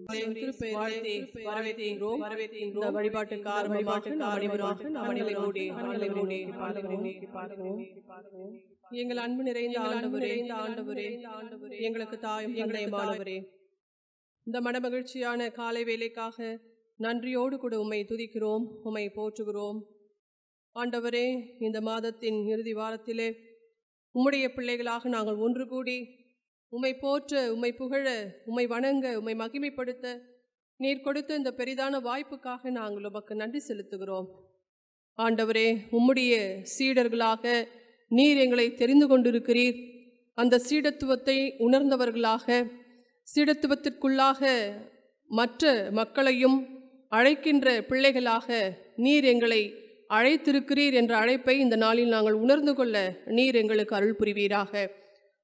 இந்த வழிபாட்டுக்கு ஆரம்பமாக எங்கள் அன்பு நிறைந்த ஆண்டவரே, எங்களுக்கு தாயும் தந்தையுமானவரே, இந்த மனமகிழ்ச்சியான காலை வேலைக்காக நன்றியோடு கூட உம்மை துதிக்கிறோம், உம்மை போற்றுகிறோம். ஆண்டவரே, இந்த மாதத்தின் இறுதி வாரத்திலே உம்முடைய பிள்ளைகளாக நாங்கள் ஒன்று கூடி உம்மை போற்ற, உம்மை புகழ, உம்மை வணங்க, உம்மை மகிமைப்படுத்த நீர் கொடுத்த இந்த பெரிதான வாய்ப்புக்காக நாங்கள் உமக்கு நன்றி செலுத்துகிறோம். ஆண்டவரே, உம்முடைய சீடர்களாக நீர் எங்களை தெரிந்து கொண்டிருக்கிறீர். அந்த சீடத்துவத்தை உணர்ந்தவர்களாக, சீடத்துவத்திற்குள்ளாக மற்ற மக்களையும் அழைக்கின்ற பிள்ளைகளாக நீர் எங்களை அழைத்திருக்கிறீர் என்ற அழைப்பை இந்த நாளில் நாங்கள் உணர்ந்து கொள்ள நீர் எங்களுக்கு அருள் புரிவீராக.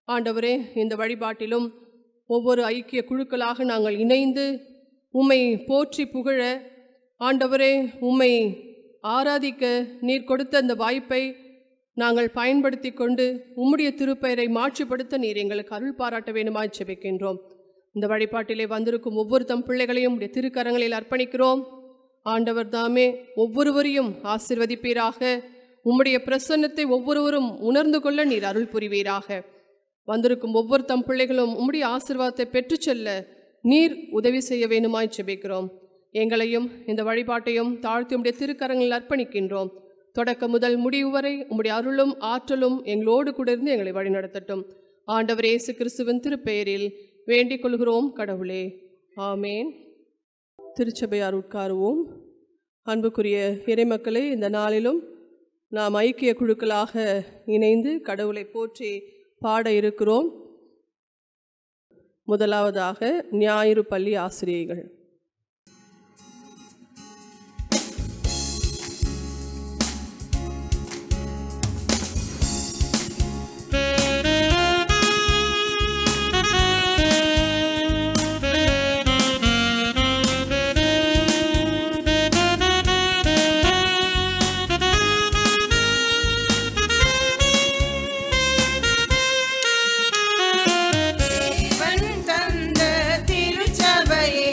ஆண்டவரே, இந்த வழிபாட்டிலும் ஒவ்வொரு ஐக்கிய குழுக்களாக நாங்கள் இணைந்து உம்மை போற்றி புகழ, ஆண்டவரே உம்மை ஆராதிக்க நீர் கொடுத்த அந்த வாய்ப்பை நாங்கள் பயன்படுத்தி கொண்டு உம்முடைய திருப்பெயரை மாட்சிப்படுத்த நீர் எங்களுக்கு அருள் பாராட்ட வேண்டுமாய் ஜெபிக்கின்றோம். இந்த வழிபாட்டிலே வந்திருக்கும் ஒவ்வொரு தம் பிள்ளைகளையும் உடைய திருக்கரங்களில் அர்ப்பணிக்கிறோம். ஆண்டவர் தாமே ஒவ்வொருவரையும் ஆசீர்வதிப்பீராக. உம்முடைய பிரசன்னத்தை ஒவ்வொருவரும் உணர்ந்து கொள்ள நீர் அருள் புரிவீராக. வந்திருக்கும் ஒவ்வொரு தம் பிள்ளைகளும் உம்முடைய ஆசீர்வாதத்தை பெற்று செல்ல நீர் உதவி செய்ய வேண்டுமாய் ஜெபிக்கிறோம். எங்களையும் இந்த வழிபாட்டையும் தாழ்த்தி உம்முடைய திருக்கரங்களில் அர்ப்பணிக்கின்றோம். தொடக்க முதல் முடிவு வரை உம்முடைய அருளும் ஆற்றலும் எங்களோடு கூட இருந்து எங்களை வழிநடத்தட்டும். ஆண்டவர் இயேசு கிறிஸ்துவின் திருப்பெயரில் வேண்டிக் கொள்கிறோம் கடவுளே, ஆமேன். திருச்சபையார் உட்காருவோம். அன்புக்குரிய இறைமக்களே, இந்த நாளிலும் நாம் ஐக்கிய குழுக்களாக இணைந்து கடவுளை போற்றி பாட இருக்கிறோம். முதலாவதாக ஞாயிறு பள்ளி ஆசிரியர்கள். தந்த திருச்சபையை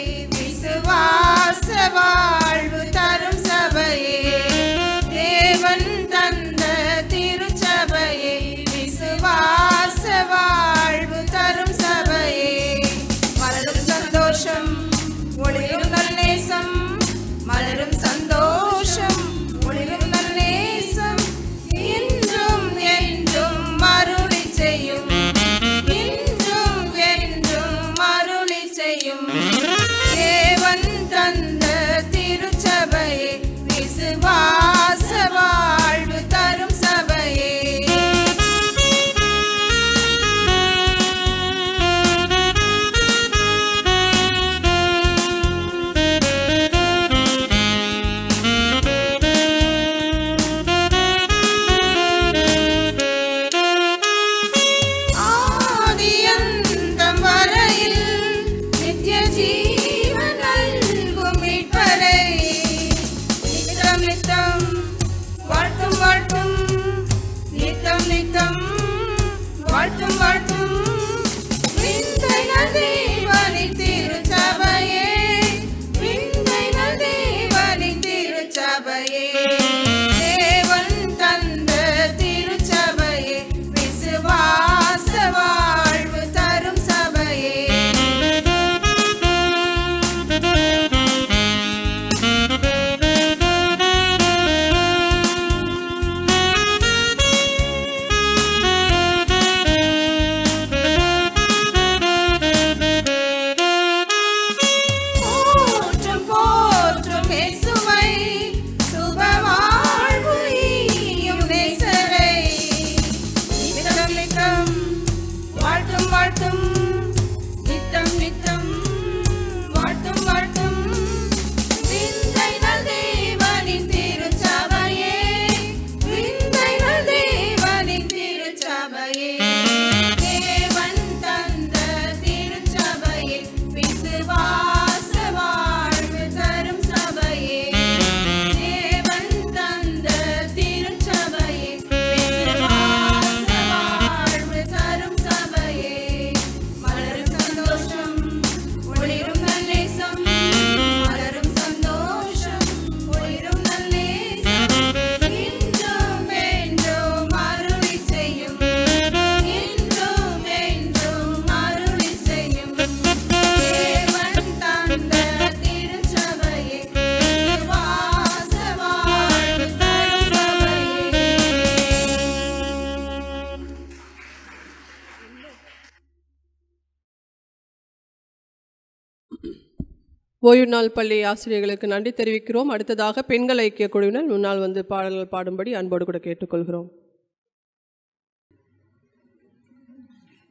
ஓய்வு நாள் பள்ளி ஆசிரியர்களுக்கு நன்றி தெரிவிக்கிறோம். அடுத்ததாக பெண்கள் ஐக்கிய குழுவினர் முன்னால் வந்து பாடல்கள் பாடும்படி அன்போடு கூட கேட்டுக்கொள்கிறோம்.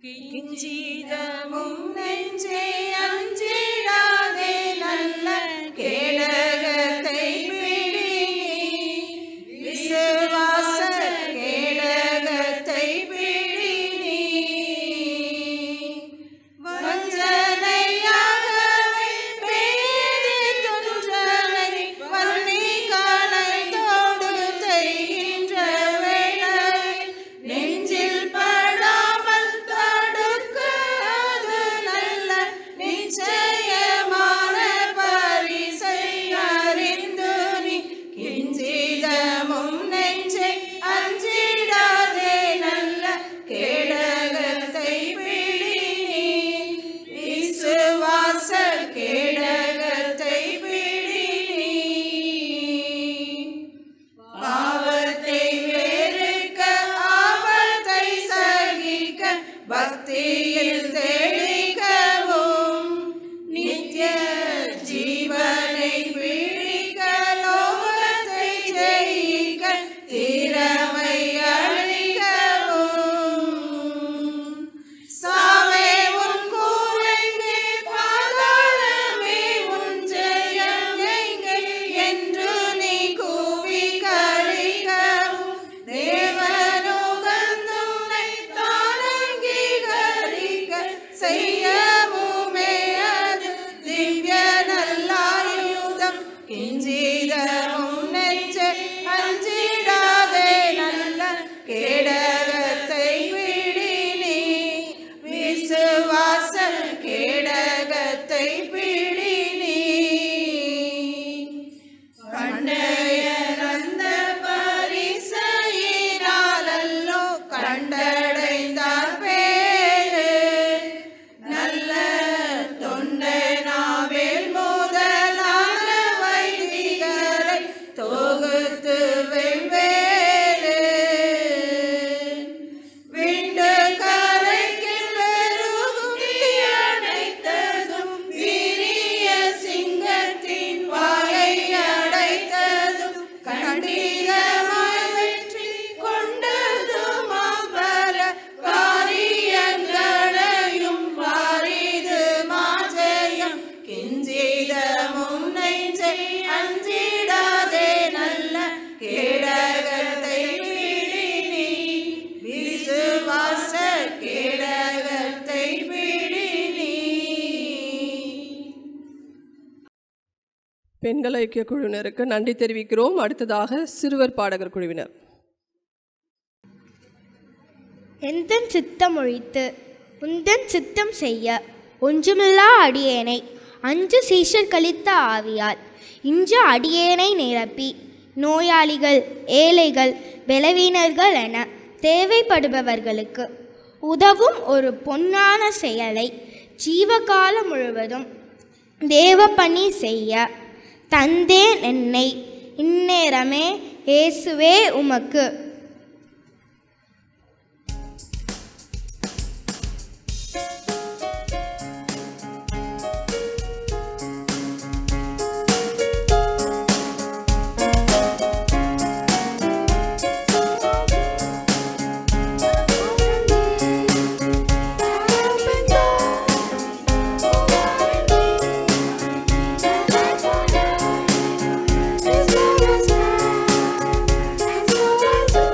கிஞ்சிதமும் நெஞ்சே அஞ்சிடாதே நல்ல கேடகத்தை பிடி, விசுவாச கேடகத்தை பிடி நீ. வஞ்சனையாகவே பேதி துஞ்சனை வன்னி காலைத்தோடு தைகின்ற வேளையில் நெஞ்சில் படாமல் தடுக்காது நல்ல நிச்சயமான பரிசை அறிந்து நீ. கிஞ்சிதமும் நெஞ்சை அஞ்சிடாதே நல்ல கேடகத்தை பிடி நீ, விசுவாச கேடகத்தை பிடி நீ. பாவத்தை வெறுக்க ஆபத்தை சகிக்க பக்தியில் தேடிக்கவும், நித்திய ஜீவனை பிடிக்க லோகத்தை ஜெயிக்க திறமை அளிக்கவும். சாவே உன் கூரெங்கே, பாதாளமே உன் ஜெயம் எங்கே என்று நீ கூவி கழிக்கவும், தேவனுகந்துனை தான் அங்கீகரிக்க செய்யவுமே அது திவ்ய நல்லாயுதம். கிஞ்சிதமும் நெஞ்சே அஞ்சிடாதே நல்ல கேடகத்தை பிடி நீ, விசுவாச கேடகத்தை பிடி நீ. பண்டைய அந்த பரிசையினாலல்லோ கண்டடைந்தார் பேரு, நல்ல தொண்டனாவில் முதலான வைதிகரை தொகுத்து வெவ்வேறு விண்டு கரைக்கில் வெறுகும் அடைத்ததும், சிறிய சிங்கத்தின் வாயை அடைத்ததும், கண்டிதமாய் வெற்றி கொண்டதும் பல காரியங்களையும் வாரிது மாஜயம். கிஞ்சிதமும் நெஞ்சை அஞ்சிடாதே நல்ல கேடகத்தை பிடி நீ, விசுவாச கேடகத்தை பிடி நீ. பெண்கள் ஐக்கிய குழுவினருக்கு நன்றி தெரிவிக்கிறோம். அடுத்ததாக சிறுவர் பாடகர் குழுவினர். எந்தன் சித்தம் ஒழித்து உந்தன் சித்தம் செய்ய ஒன்றுமில்லா அடியேனை அஞ்சு சீஷர் கழித்த ஆவியால் இன்று அடியேனை நிரப்பி, நோயாளிகள், ஏழைகள், பலவீனர்கள் என தேவைப்படுபவர்களுக்கு உதவும் ஒரு பொன்னான செயலை ஜீவகாலம் முழுவதும் தேவ பணி செய்ய தந்தேன் என்னை. இந்நேரமே இயேசுவே உமக்கு It's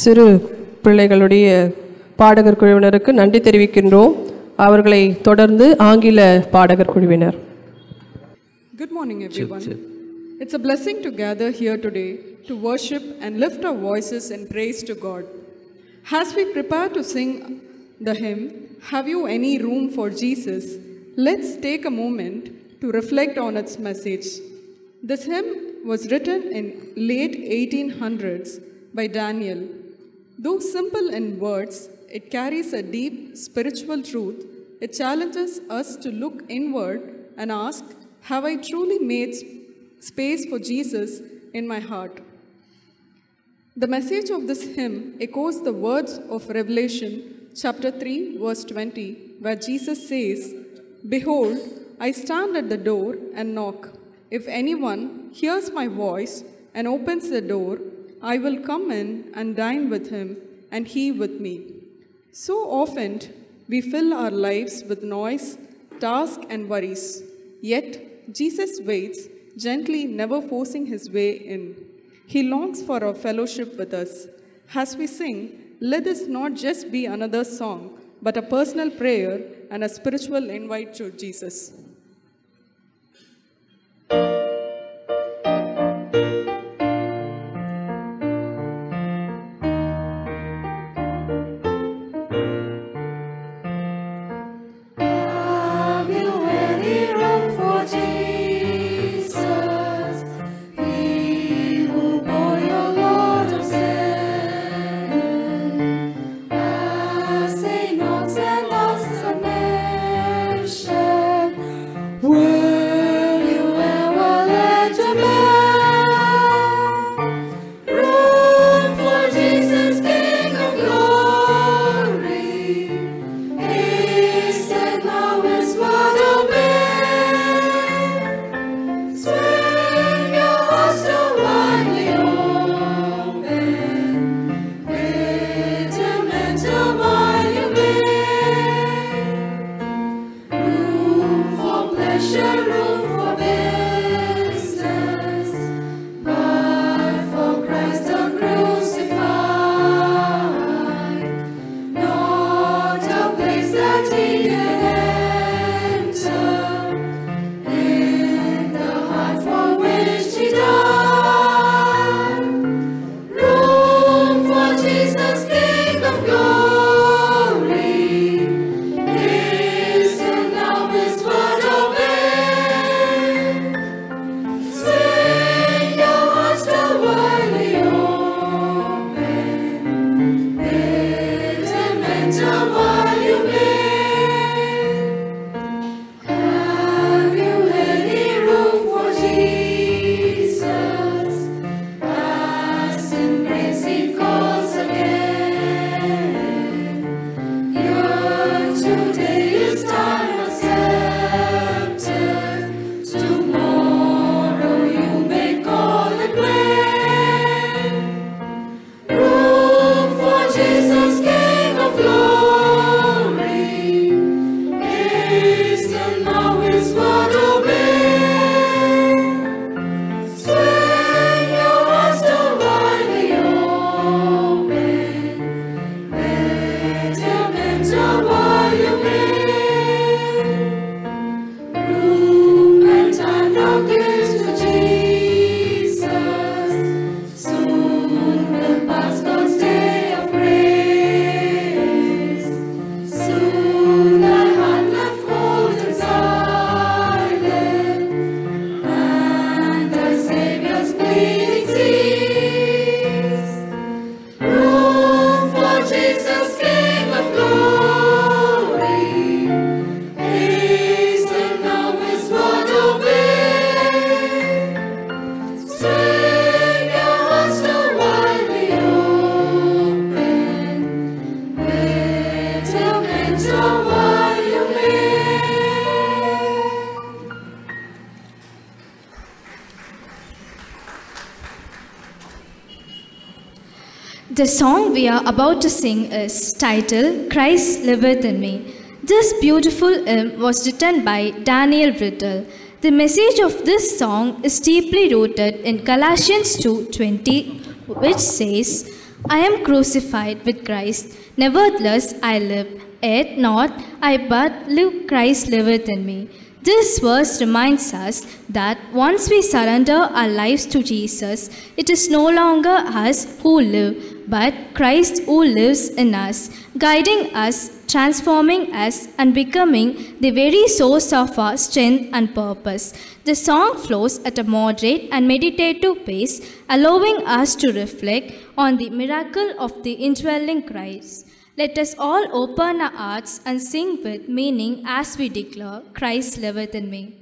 சிறு பிள்ளைகளுடைய பாடகர் குழுவினருக்கு நன்றி தெரிவிக்கின்றோம். அவர்களை தொடர்ந்து ஆங்கில பாடகர் குழுவினர். Good morning, everyone. It's a blessing to gather here today to worship and lift our voices in praise to God. As we prepare to sing the hymn, Have You Any Room for Jesus? Let's take a moment to reflect on its message. This hymn was written in late 1800s by Daniel. Though simple in words, it carries a deep spiritual truth. It challenges us to look inward and ask, have I truly made space for Jesus in my heart? The message of this hymn echoes the words of Revelation chapter 3 verse 20, where Jesus says, Behold, I stand at the door and knock. If anyone hears my voice and opens the door, I will come in and dine with him and he with me. So often we fill our lives with noise, tasks and worries. Yet Jesus waits, gently, never forcing his way in. He longs for our fellowship with us. As we sing, let this not just be another song, but a personal prayer and a spiritual invite to Jesus. The song we are about to sing is titled Christ Liveth in Me. This beautiful hymn was written by Daniel Riddle. The message of this song is deeply rooted in Colossians 2:20, which says, I am crucified with Christ, nevertheless I live, yet not I but live, Christ liveth in me. This verse reminds us that once we surrender our lives to Jesus, it is no longer us who live, but Christ who lives in us, guiding us, transforming us, and becoming the very source of our strength and purpose. The song flows at a moderate and meditative pace, allowing us to reflect on the miracle of the indwelling Christ. Let us all open our hearts and sing with meaning as we declare, Christ liveth in me.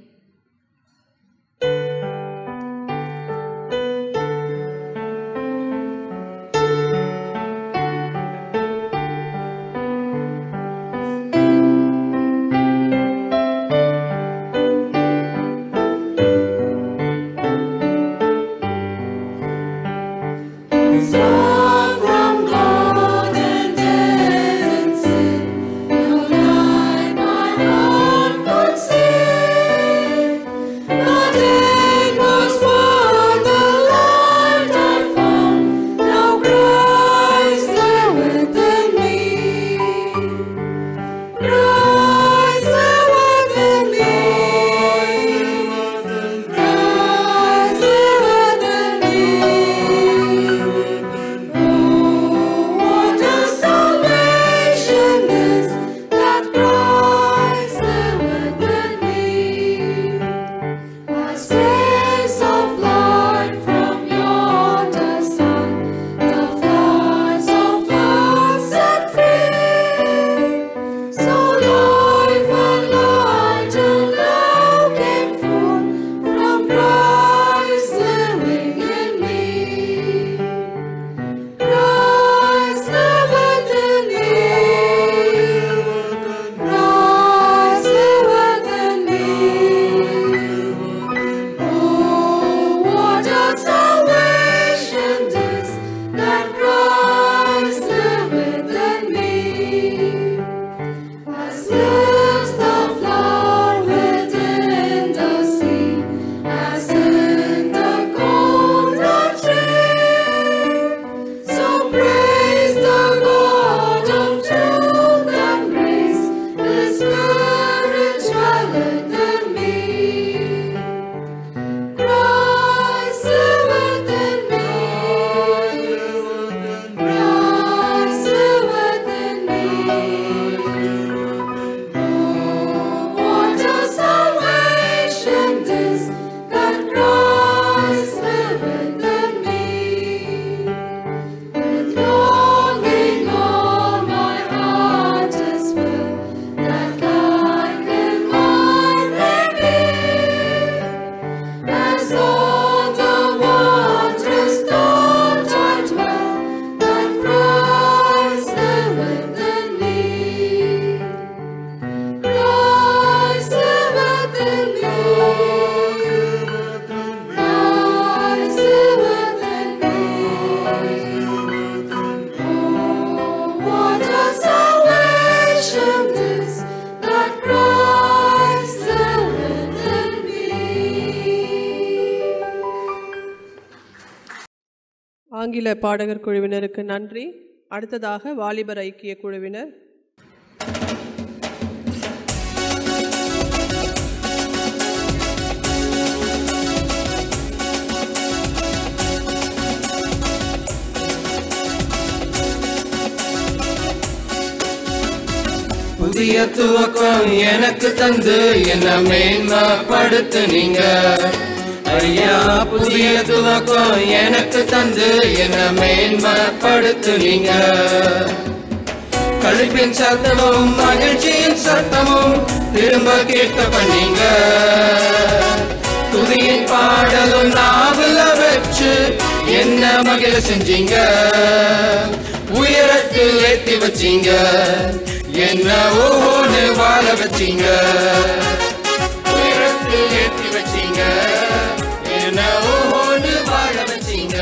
ஆங்கில பாடகர் குழுவினருக்கு நன்றி. அடுத்ததாக வாலிபர் ஐக்கிய குழுவினர். புதிய துவக்கம் எனக்கு தந்து என்ன மேன்மைப்படுத்துனீங்க ஐயா. புதிய துவக்கம் எனக்கு தந்து என்ன மேன்மைப்படுத்துனீங்க. கழிப்பின் சத்தமும் மகிழ்ச்சியின் சத்தமும் திரும்ப கேட்க பண்ணீங்க. துதியின் பாடலும் நாவல வச்சு என்ன மகிழ செஞ்சீங்க. உயரத்தில் ஏத்தி வச்சீங்க, என்ன ஓஹோன்னு வாழ வச்சீங்க. உயரத்தில் ஏத்தி வச்சீங்க, என்ன ஓஹோன்னு வாழ வச்சீங்க.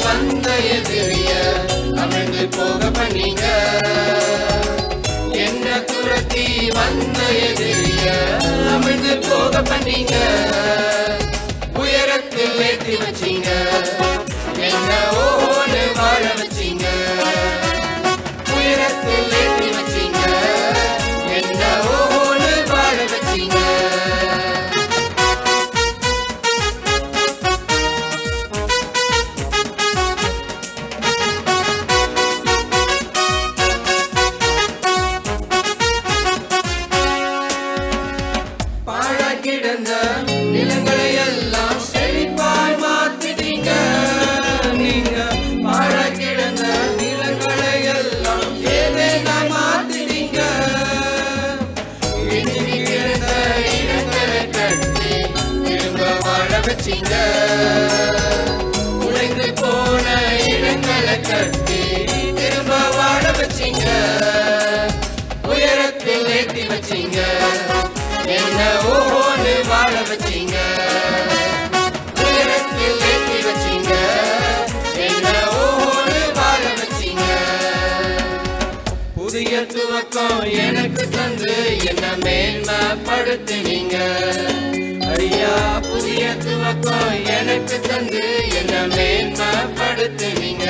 வந்த எதிரிய அமிழ்ந்து போக பண்ணீங்க. என்ன துரத்தி வந்த எதிரிய அமிழ்ந்து போக பண்ணீங்க. உயரத்தில் ஏற்றி வச்சீங்க, என்ன ஓன்னு வாழ வச்சீங்க. உயரத்தில் ஏற்றி வச்சீங்க, என்ன ஓன்னு வாழ வச்சீங்க. கிடந்த நிலங்களை எல்லாம் செழிப்பாய் மாத்திட்டீங்க. நீங்க வாழ கிடந்த நிலங்களை எல்லாம் ஏதேனாய் மாத்திட்டீங்க. இடிஞ்சு கிடந்த இடங்களை கட்டி திரும்ப வாழ வச்சீங்க. உடைந்து போன இடங்களை கட்டி திரும்ப வாழ வச்சீங்க. உயரத்தில் ஏற்றி வச்சீங்க, என்ன ஓன்னு வாழ வச்சீங்க. உயரத்தில் ஏற்றி வச்சீங்க, என்ன ஓன்னு வாழ வச்சீங்க. புதிய துவக்கம் எனக்கு தந்து என்ன மேன்மைப்படுத்தினீங்க. ஐயா புதிய துவக்கம் எனக்கு தந்து என்ன மேன்மைப்படுத்தினீங்க.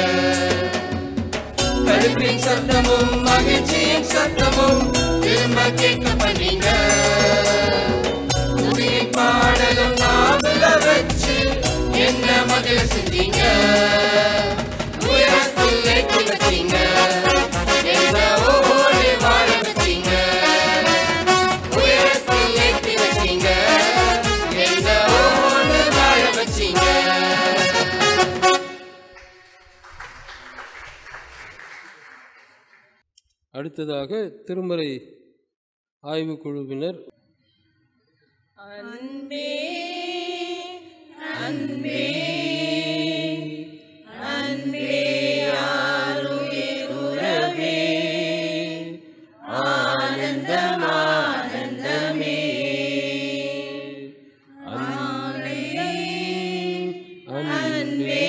கருப்பின் சத்தமும் மகிழ்ச்சியின் சத்தமும் திரும்ப கேட்க பண்ணீங்க. புதிய பாடலும் நாவல வச்சு என்ன மகிழ செஞ்சீங்க. உயரத்தில் ஏற்றி வச்சீங்க, என்ன ஓடி வாழ வச்சீங்க. உயரத்தில் ஏற்றி வச்சீங்க, என்ன ஓடி வாழ வச்சீங்க. அடுத்ததாக திருமறை ஆய்வுக்குழுவினர் அன்பே அன்பே அன்பே ஆருயிர் உறவே ஆனந்தம் ஆனந்தமே அன்பே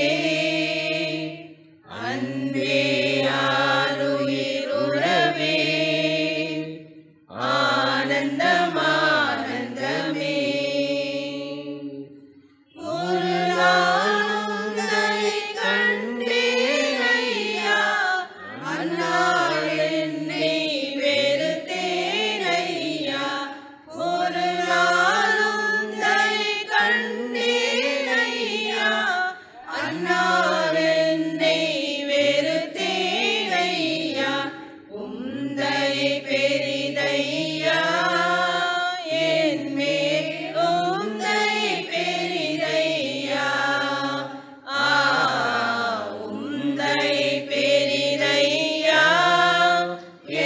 அன்பே ஆருயிர் உறவே ஆனந்தம் ஆனந்தமே. ஒரு நாளுங்களை கண்டேன் ஐயா, அந்நாள் என்னை வெறுத்தேன் ஐயா. ஒரு நாளுங்களை கண்டேன் ஐயா, அந்நாள் என்னை வெறுத்தேன் ஐயா. உந்தை பெரிதையா என் மேல் உந்தை பெரிதையா. உந்தை பெரிதையா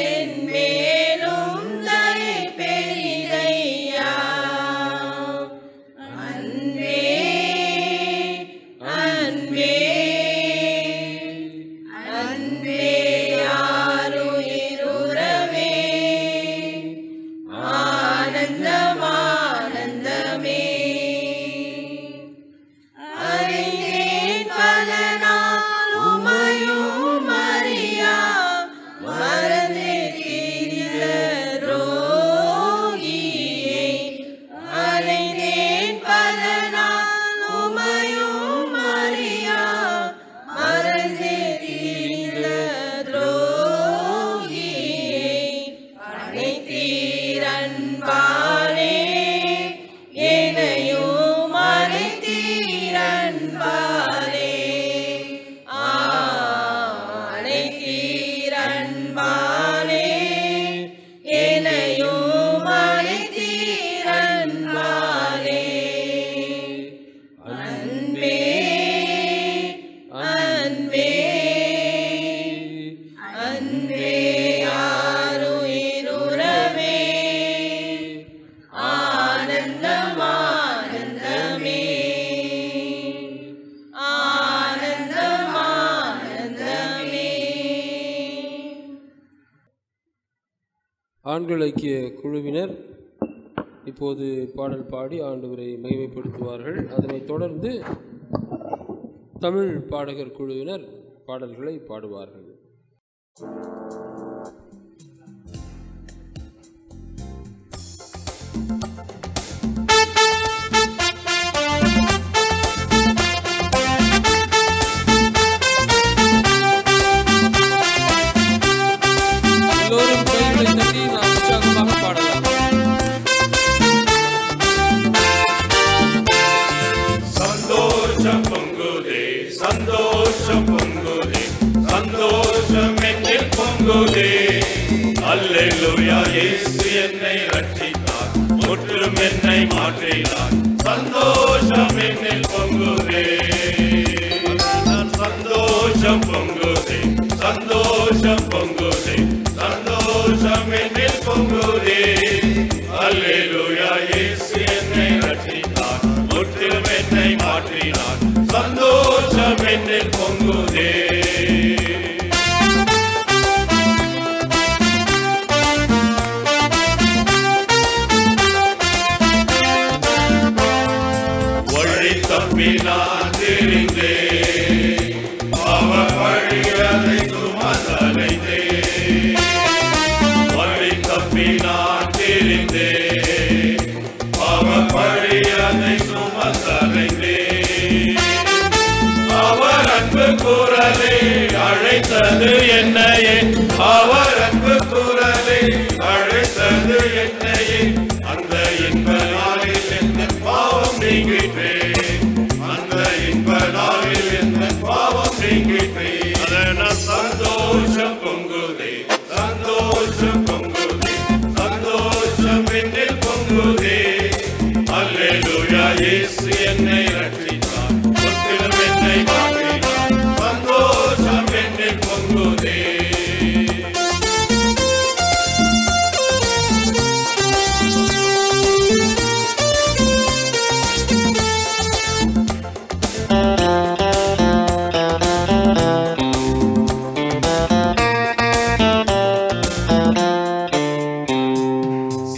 என் மேல் உந்தை பெரிதையா. அன்பே அன்பே அன்பே ஆருயிர் உறவே ஆனந்தம் ஆனந்தமே. அறிந்தேன் பல நாள் உமையும் அறியா, மறந்தேன் தீர்ந்த துரோகியை. அறிந்தேன் பல நாள் உமையும் அறியா, மறந்தேன் தீர்ந்த துரோகியை. அனைத்தீர் அன்பாலே என்னையும் அனைத்தீர் அன்பாலே. அனைத்தீர் அன்பாலே என்னையும் அனைத்தீர் அன்பாலே. அன்பே அன்பே அன்பே ஆருயிர் உறவே ஆனந்தம் ஆனந்தமே ஆனந்தம் ஆனந்தமே. ஆண்கள் ஐக்கிய குழுவினர் இப்போது பாடல் பாடி ஆண்டவரை மகிமைப்படுத்துவார்கள். அதனைத் தொடர்ந்து தமிழ் பாடகர் குழுவினர் பாடல்களை பாடுவார்கள். எல்லோரும் கைகளை தட்டி நாம் உற்சாகமாக பாடலாம். சந்தோஷம் பொங்குதே, சந்தோஷம் பொங்குதே, சந்தோஷம் என்னில் பொங்குதே. அல்லேலூயா, இயேசு என்னை ரட்சித்தார், முற்றிலும் என்னை மாற்றினார். சந்தோஷம் என்னில் பொங்குதே, சந்தோஷம் பொங்குதே, சந்தோஷம் பொங்குதே, சந்தோஷம் என்னில் பொங்குதே. அல்லேலூயா, இயேசு என்னை ரட்சித்தார், முற்றிலும் என்னை மாற்றினார். சந்தோஷம் என்னில் பொங்குதே. வழி தப்பி நான் தெரிந்தேன், அவர் வழி அதை சுமந்தலைந்தேன். வழி தப்பி நான் தெரிந்தேன், அவர் வழி அதை சுமந்தலைந்தேன். அவர் அன்பு குரலே அழைத்தது என்னையே, அவர் அன்பு குரலே அழைத்தது என்னையே. அந்த இன்ப நாளில் எந்த பாவம் நீங்கிட்டேன், அந்த இன்ப நாளில் எந்த பாவம் நீங்கிட்டேன். அதனால் சந்தோஷம் பொங்குதே, சந்தோஷம் பொங்குதே, சந்தோஷம் என்னில் பொங்குதே. அல்லேலூயா, இயேசு என்னை ரட்சித்தார், முற்றிலும் என்னை மாற்றினார். சந்தோஷம் என்னில் பொங்குதே.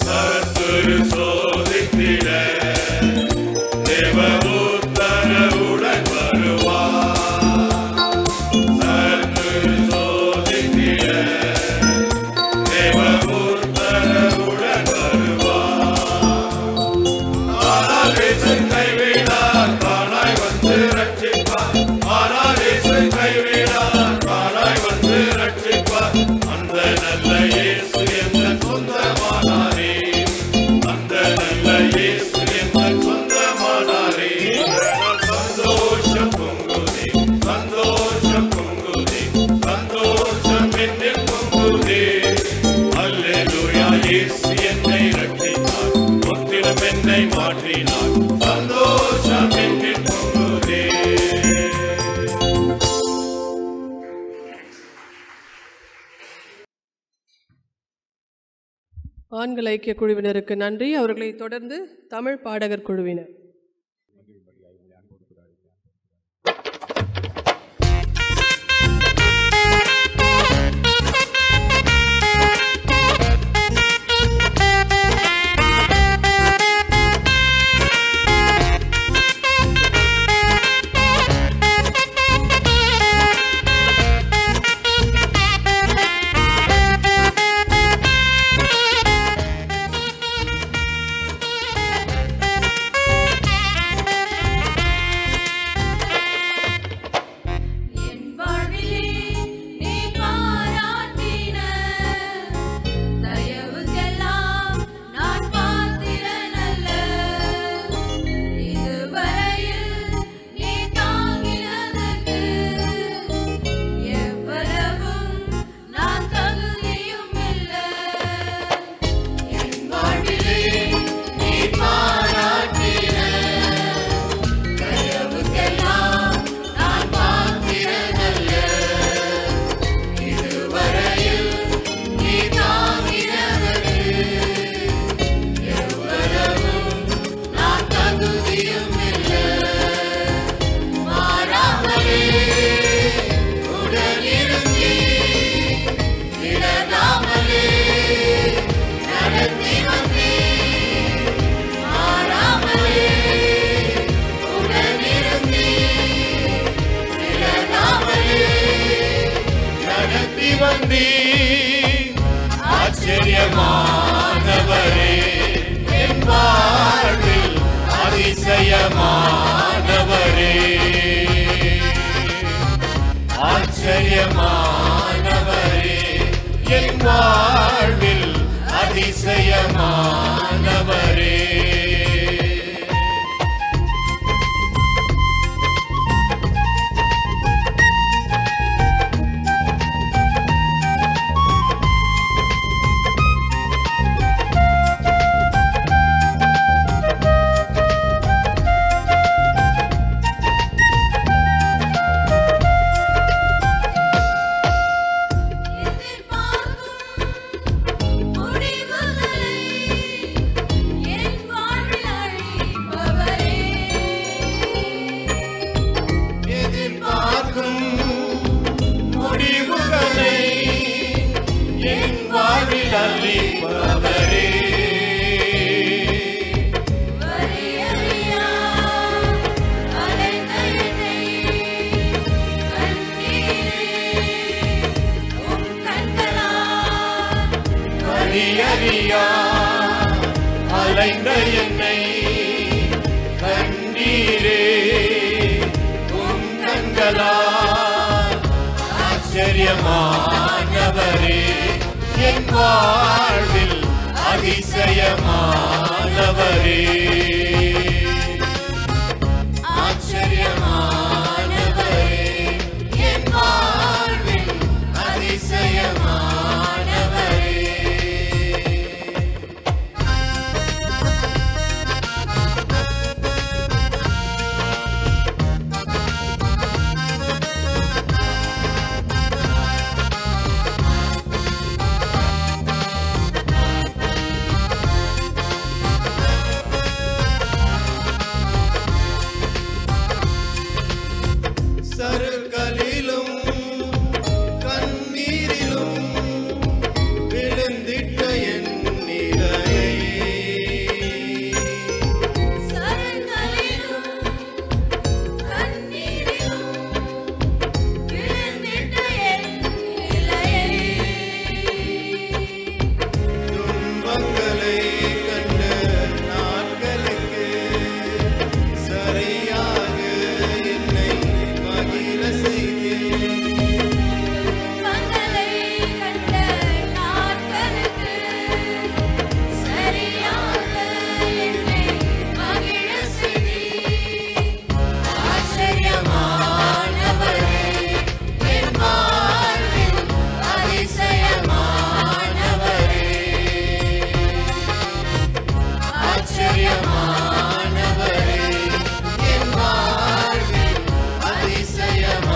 சத்துரு சோதித்திட தேவ உத்தரவுடன் வருவார். சத்துரு சோதித்திட தேவ உத்தரவுடன் வருவார். ஆனால் இயேசு கைவிடார், தானாய் வந்து ரட்சிப்பார். ஆனால் இயேசு கைவிடார், தானாய் வந்து ரட்சிப்பார். அந்த நல்ல இயேசு எங்கள் சொந்தமானாரே, அந்த நல்ல இயேசு எங்கள் சொந்தமானாரே. சந்தோஷம் பொங்குதே, சந்தோஷம் பொங்குதே, சந்தோஷம் என்னில் பொங்குதே. அல்லேலூயா, இயேசு என்னை ரட்சித்தார், முற்றிலும் என்னை மாற்றினார். சந்தோஷம் என்னில் பொங்குதே. ஆண்கள் ஐக்கிய குழுவினருக்கு நன்றி. அவர்களை தொடர்ந்து தமிழ் பாடகர் குழுவினர். Thank you. ஆச்சரியமானவரே. எதிர்பார்க்கும் முடிவுகளை என் வாழ்வில் அளிப்பவரே. வழியறியா அலைந்த என்னை கண்டீரே. உம் கண்களால் ஆச்சரியமானவரே. என் வாழ்வில் அதிசயமானவரே. ஆச்சரியமானவரே. என் வாழ்வில் அதிசயமானவரே. சருக்களிலும் கண்ணீரிலும் விழுந்திட்ட என் நிலையை துன்பங்களை கண்ட நாட்களுக்கு சரியாக என்னை மகிழ செய்தீர். ஆச்சரியமானவரே. என் வாழ்வில் அதிசயமானவரே. ஆச்சரியமானவரே. என் வாழ்வில் அதிசயமானவரே.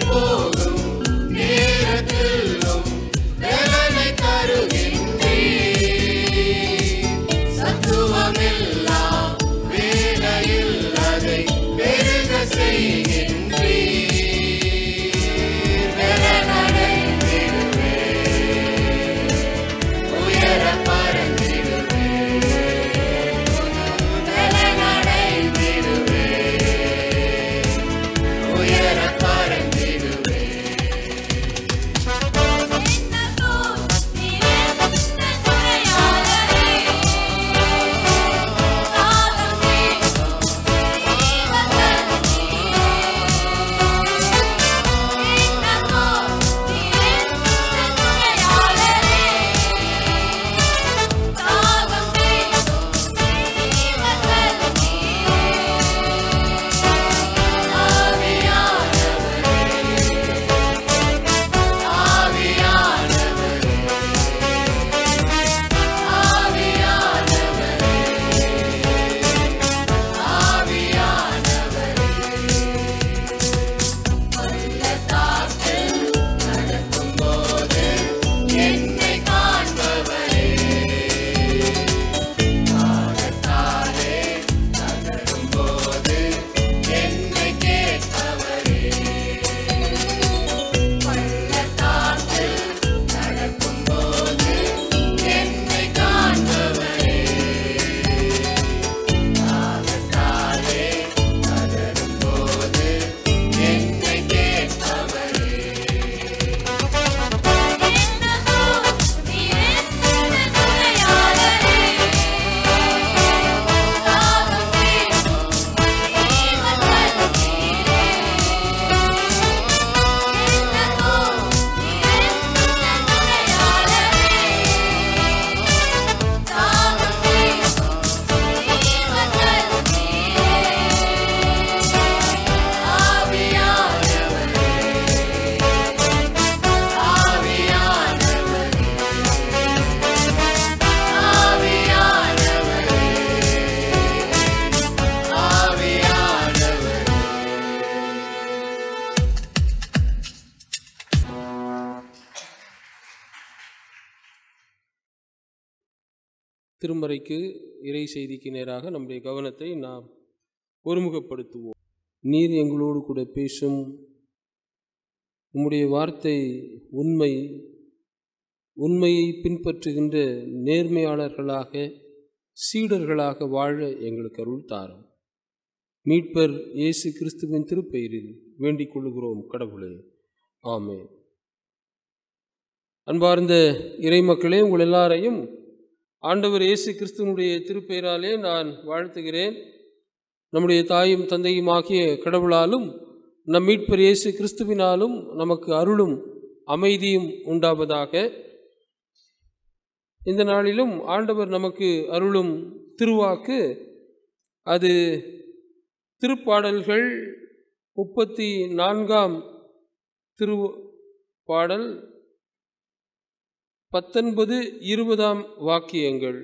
போகும் நேரத்திலும் வேலனை தருகின்றீர். சத்துவமெல்லாம் வேலையில் அதை பெருக செய்கின்றீர். வேலனடைந்திடுவேன், உயர பறந்திடுவேன். வேலனடைந்திடுவேன், உயர பறந்திடுவேன். என்னை காண்பவரே, பாதத்தாலே நகரும்போது என்னை கேட்பவரே. பள்ளத்தாக்கில் நடக்கும்போது என்னை காண்பவரே, பாதத்தாலே நகரும்போது என்னை கேட்பவரே. திருமறைக்கு இறை செய்திக்கு நேராக நம்முடைய கவனத்தை நாம் ஒருமுகப்படுத்துவோம். நீர் எங்களோடு கூட பேசும், உம்முடைய வார்த்தை உண்மை, உண்மையை பின்பற்றுகின்ற நேர்மையாளர்களாக சீடர்களாக வாழ எங்களுக்கு அருள் தாரும். மீட்பர் இயேசு கிறிஸ்துவின் திருப்பெயரில் வேண்டிக் கொள்ளுகிறோம் கடவுளே, ஆமென். அன்பார்ந்த இறைமக்களே, உங்கள் எல்லாரையும் ஆண்டவர் இயேசு கிறிஸ்துவனுடைய திருப்பெயராலே நான் வாழ்த்துகிறேன். நம்முடைய தாயும் தந்தையும் ஆகிய கடவுளாலும் நம் மீட்பர் இயேசு கிறிஸ்துவினாலும் நமக்கு அருளும் அமைதியும் உண்டாவதாக. இந்த நாளிலும் ஆண்டவர் நமக்கு அருளும் திருவாக்கு, அது திருப்பாடல்கள் 34ஆம் திருப்பாடல் 19, 20ஆம் வாக்கியங்கள்.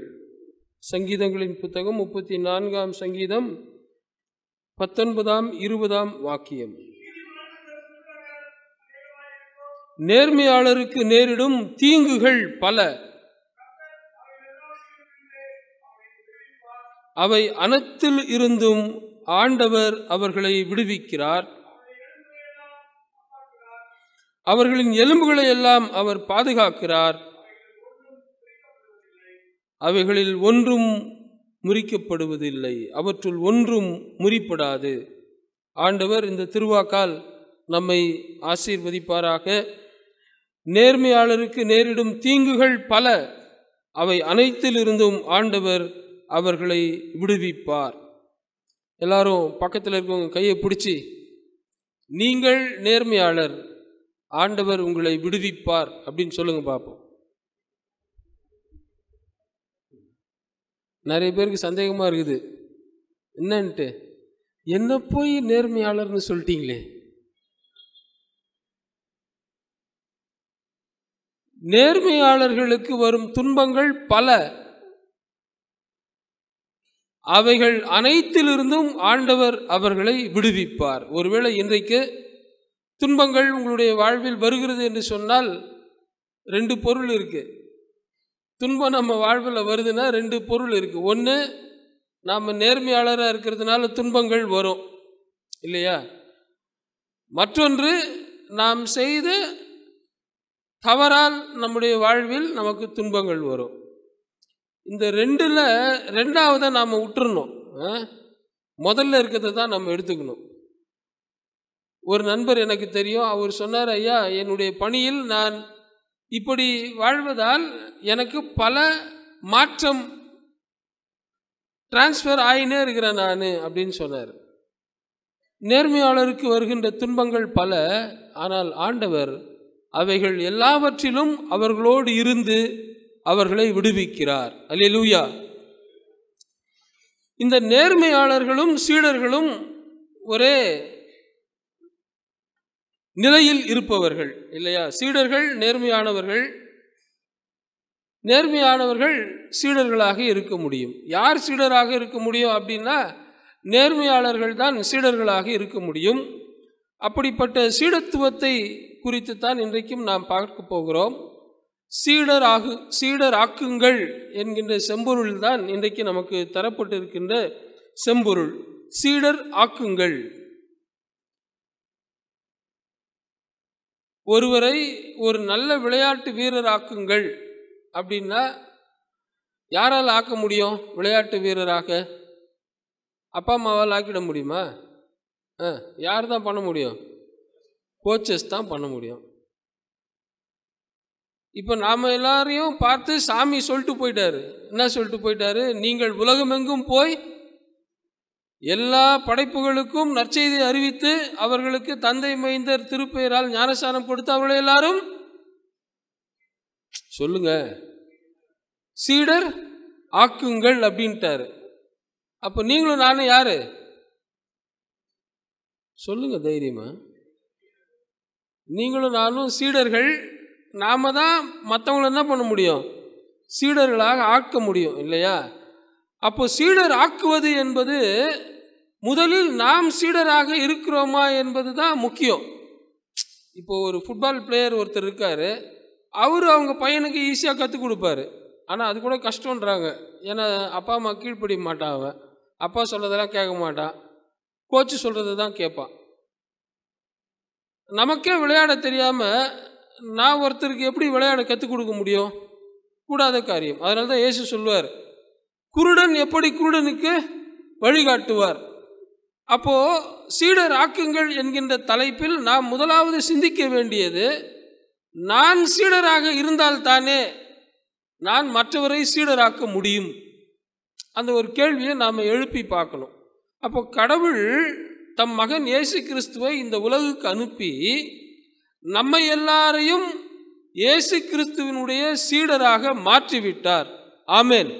சங்கீதங்களின் புத்தகம் 34ஆம் சங்கீதம் 19ஆம் 20ஆம் வாக்கியம். நேர்மையாளருக்கு நேரிடும் தீங்குகள் பல, அவை அனைத்தில் இருந்தும் ஆண்டவர் அவர்களை விடுவிக்கிறார். அவர்களின் எலும்புகளை எல்லாம் அவர் பாதுகாக்கிறார். அவைகளில் ஒன்றும் முறிக்கப்படுவதில்லை, அவற்றுள் ஒன்றும் முறிப்படாது. ஆண்டவர் இந்த திருவாக்கால் நம்மை ஆசீர்வதிப்பாராக. நேர்மையாளருக்கு நேரிடும் தீங்குகள் பல, அவை அனைத்திலிருந்தும் ஆண்டவர் அவர்களை விடுவிப்பார். எல்லாரும் பக்கத்தில் இருக்கவங்க கையை பிடிச்சி, நீங்கள் நேர்மையாளர், ஆண்டவர் உங்களை விடுவிப்பார் அப்படின்னு சொல்லுங்க பார்ப்போம். நிறைய பேருக்கு சந்தேகமா இருக்குது, என்னன்ட்டு, என்ன போய் நேர்மையாளர்னு சொல்லிட்டீங்களே. நேர்மையாளர்களுக்கு வரும் துன்பங்கள் பல, அவைகள் அனைத்திலிருந்தும் ஆண்டவர் அவர்களை விடுவிப்பார். ஒருவேளை இன்றைக்கு துன்பங்கள் உங்களுடைய வாழ்வில் வருகிறது என்று சொன்னால் 2 பொருள் இருக்குது. துன்பம் நம்ம வாழ்வில் வருதுன்னா 2 பொருள் இருக்குது. ஒன்று, நாம் நேர்மையாளராக இருக்கிறதுனால துன்பங்கள் வரும் இல்லையா? மற்றொன்று, நாம் செய்த தவறால் நம்முடைய வாழ்வில் நமக்கு துன்பங்கள் வரும். இந்த 2ல் 2ஆவதை நாம் விட்டுறணும். முதல்ல இருக்கிறத தான் நம்ம எடுத்துக்கணும். ஒரு நண்பர் எனக்கு தெரியும், அவர் சொன்னார், ஐயா, என்னுடைய பணியில் நான் இப்படி வாழ்வதால் எனக்கு பல மாற்றம் டிரான்ஸ்ஃபர் ஆகினே இருக்கிறேன் நான் அப்படின்னு சொன்னார். நேர்மையாளருக்கு வருகின்ற துன்பங்கள் பல, ஆனால் ஆண்டவர் அவைகள் எல்லாவற்றிலும் அவர்களோடு இருந்து அவர்களை விடுவிக்கிறார். அல்லேலூயா. இந்த நேர்மையாளர்களும் சீடர்களும் ஒரே நிலையில் இருப்பவர்கள் இல்லையா? சீடர்கள் நேர்மையானவர்கள், நேர்மையானவர்கள் சீடர்களாக இருக்க முடியும். யார் சீடராக இருக்க முடியும் அப்படின்னா நேர்மையாளர்கள் தான் சீடர்களாக இருக்க முடியும். அப்படிப்பட்ட சீடத்துவத்தை குறித்து தான் இன்றைக்கும் நாம் பார்க்க போகிறோம். சீடராக்குங்கள் என்கின்ற செம்பொருள் தான் இன்றைக்கு நமக்கு தரப்பட்டிருக்கின்ற செம்பொருள். சீடர் ஆக்குங்கள். ஒருவரை ஒரு நல்ல விளையாட்டு வீரர் ஆக்குங்கள் அப்படின்னா யாரால் ஆக்க முடியும்? விளையாட்டு வீரராக அப்பா அம்மாவால் ஆக்கிட முடியுமா? யார் தான் பண்ண முடியும்? கோச்சஸ் தான் பண்ண முடியும். இப்போ நாம் எல்லாரையும் பார்த்து சாமி சொல்லிட்டு போயிட்டாரு. என்ன சொல்லிட்டு போயிட்டாரு? நீங்கள் உலகமெங்கும் போய் எல்லா படைப்புகளுக்கும் நற்செய்தியை அறிவித்து அவர்களுக்கு தந்தை மைந்தர் திருப்பெயரால் ஞானஸ்நானம் கொடுத்து அவர்களை எல்லாரும் சொல்லுங்க சீடர் ஆக்குங்கள் அப்படின்ட்டாரு. அப்போ நீங்களும் நானும் யாரு சொல்லுங்க தைரியமா? நீங்களும் நானும் சீடர்கள். நாம தான் மற்றவங்களை என்ன பண்ண முடியும்? சீடர்களாக ஆக்க முடியும் இல்லையா? அப்போ சீடர் ஆக்குவது என்பது முதலில் நாம் சீடராக இருக்கிறோமா என்பது தான் முக்கியம். இப்போ ஒரு ஃபுட்பால் பிளேயர் ஒருத்தர் இருக்கார், அவர் அவங்க பையனுக்கு ஈஸியாக கற்றுக் கொடுப்பாரு. ஆனால் அது கூட கஷ்டன்றாங்க. ஏன்னா அப்பா அம்மா கீழ்ப்படிய மாட்டான், அவன் அப்பா சொல்கிறதெல்லாம் கேட்க மாட்டான், கோச்சு சொல்கிறது தான் கேட்பான். நமக்கே விளையாட தெரியாமல் நான் ஒருத்தருக்கு எப்படி விளையாட கற்றுக் கொடுக்க முடியும்? கூடாத காரியம். அதனால தான் இயேசு சொல்வார், குருடன் எப்படி குருடனுக்கு வழிகாட்டுவார். அப்போது சீடர் ஆக்குங்கள் என்கின்ற தலைப்பில் நாம் முதலாவது சிந்திக்க வேண்டியது, நான் சீடராக இருந்தால்தானே நான் மற்றவரை சீடராக்க முடியும். அந்த ஒரு கேள்வியை நாம் எழுப்பி பார்க்கணும். அப்போ கடவுள் தம் மகன் இயேசு கிறிஸ்துவை இந்த உலகுக்கு அனுப்பி நம்மை எல்லாரையும் இயேசு கிறிஸ்துவினுடைய சீடராக மாற்றிவிட்டார். ஆமேன்.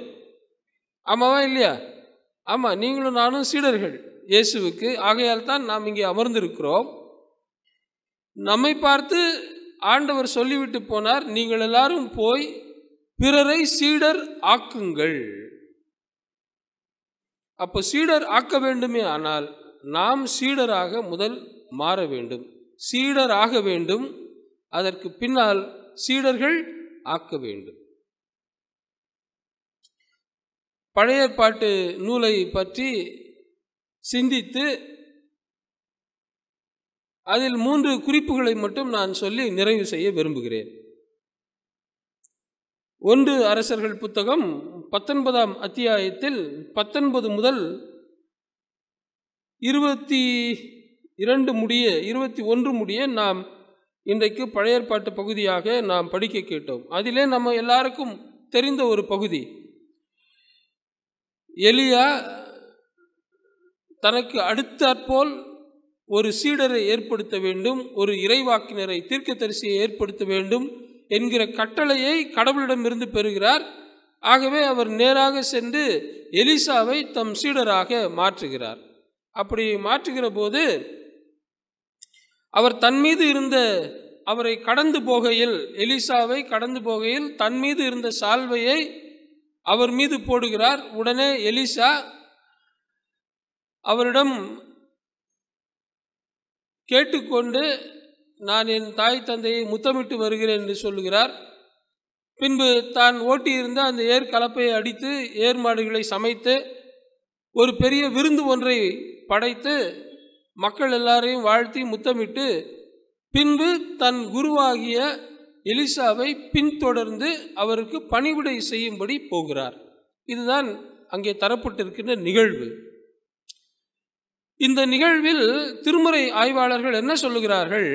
ஆமாவா இல்லையா? ஆமாம், நீங்களும் நானும் சீடர்கள் இயேசுவுக்கு. ஆகையால் தான் நாம் இங்கே அமர்ந்திருக்கிறோம். நம்மை பார்த்து ஆண்டவர் சொல்லிவிட்டு போனார், நீங்கள் எல்லாரும் போய் பிறரை சீடர் ஆக்குங்கள். அப்போ சீடர் ஆக்க வேண்டுமே, ஆனால் நாம் சீடராக முதல் மாற வேண்டும், சீடராக வேண்டும். அதற்கு பின்னால் சீடர்கள் ஆக்க வேண்டும். பழைய ஏற்பாட்டு நூலை பற்றி சிந்தித்து அதில் 3 குறிப்புகளை மட்டும் நான் சொல்லி நிறைவு செய்ய விரும்புகிறேன். 1 அரசர்கள் புத்தகம் 19ஆம் அத்தியாயத்தில் 19 முதல் 22 முடிய 21 முடிய நாம் இன்றைக்கு பழைய ஏற்பாட்டு பகுதியாக நாம் படிக்க கேட்டோம். அதிலே நம்ம எல்லாருக்கும் தெரிந்த ஒரு பகுதி, எலியா தனக்கு அடுத்தாற்போல் ஒரு சீடரை ஏற்படுத்த வேண்டும், ஒரு இறைவாக்கினரை தீர்க்கதரிசியை ஏற்படுத்த வேண்டும் என்கிற கட்டளையை கடவுளிடமிருந்து பெறுகிறார். ஆகவே அவர் நேராக சென்று எலிசாவை தம் சீடராக மாற்றுகிறார். அப்படி மாற்றுகிற போது அவர் தன் மீது இருந்த அவரை கடந்து போகையில், எலிசாவை கடந்து போகையில் தன் மீது இருந்த சால்வையை அவர் மீது போடுகிறார். உடனே எலிசா அவரிடம் கேட்டுக்கொண்டு நான் என் தாய் தந்தையை முத்தமிட்டு வருகிறேன் என்று சொல்லுகிறார். பின்பு தான் ஓட்டியிருந்த அந்த ஏர் கலப்பையை அடித்து ஏர் மாடுகளை சமைத்து ஒரு பெரிய விருந்து ஒன்றை படைத்து மக்கள் எல்லாரையும் வாழ்த்தி முத்தமிட்டு பின்பு தன் குருவாகிய எலிசாவை பின்தொடர்ந்து அவருக்கு பணிவிடை செய்யும்படி போகிறார். இதுதான் அங்கே தரப்பட்டிருக்கின்ற நிகழ்வு. இந்த நிகழ்வில் திருமறை ஆய்வாளர்கள் என்ன சொல்லுகிறார்கள்?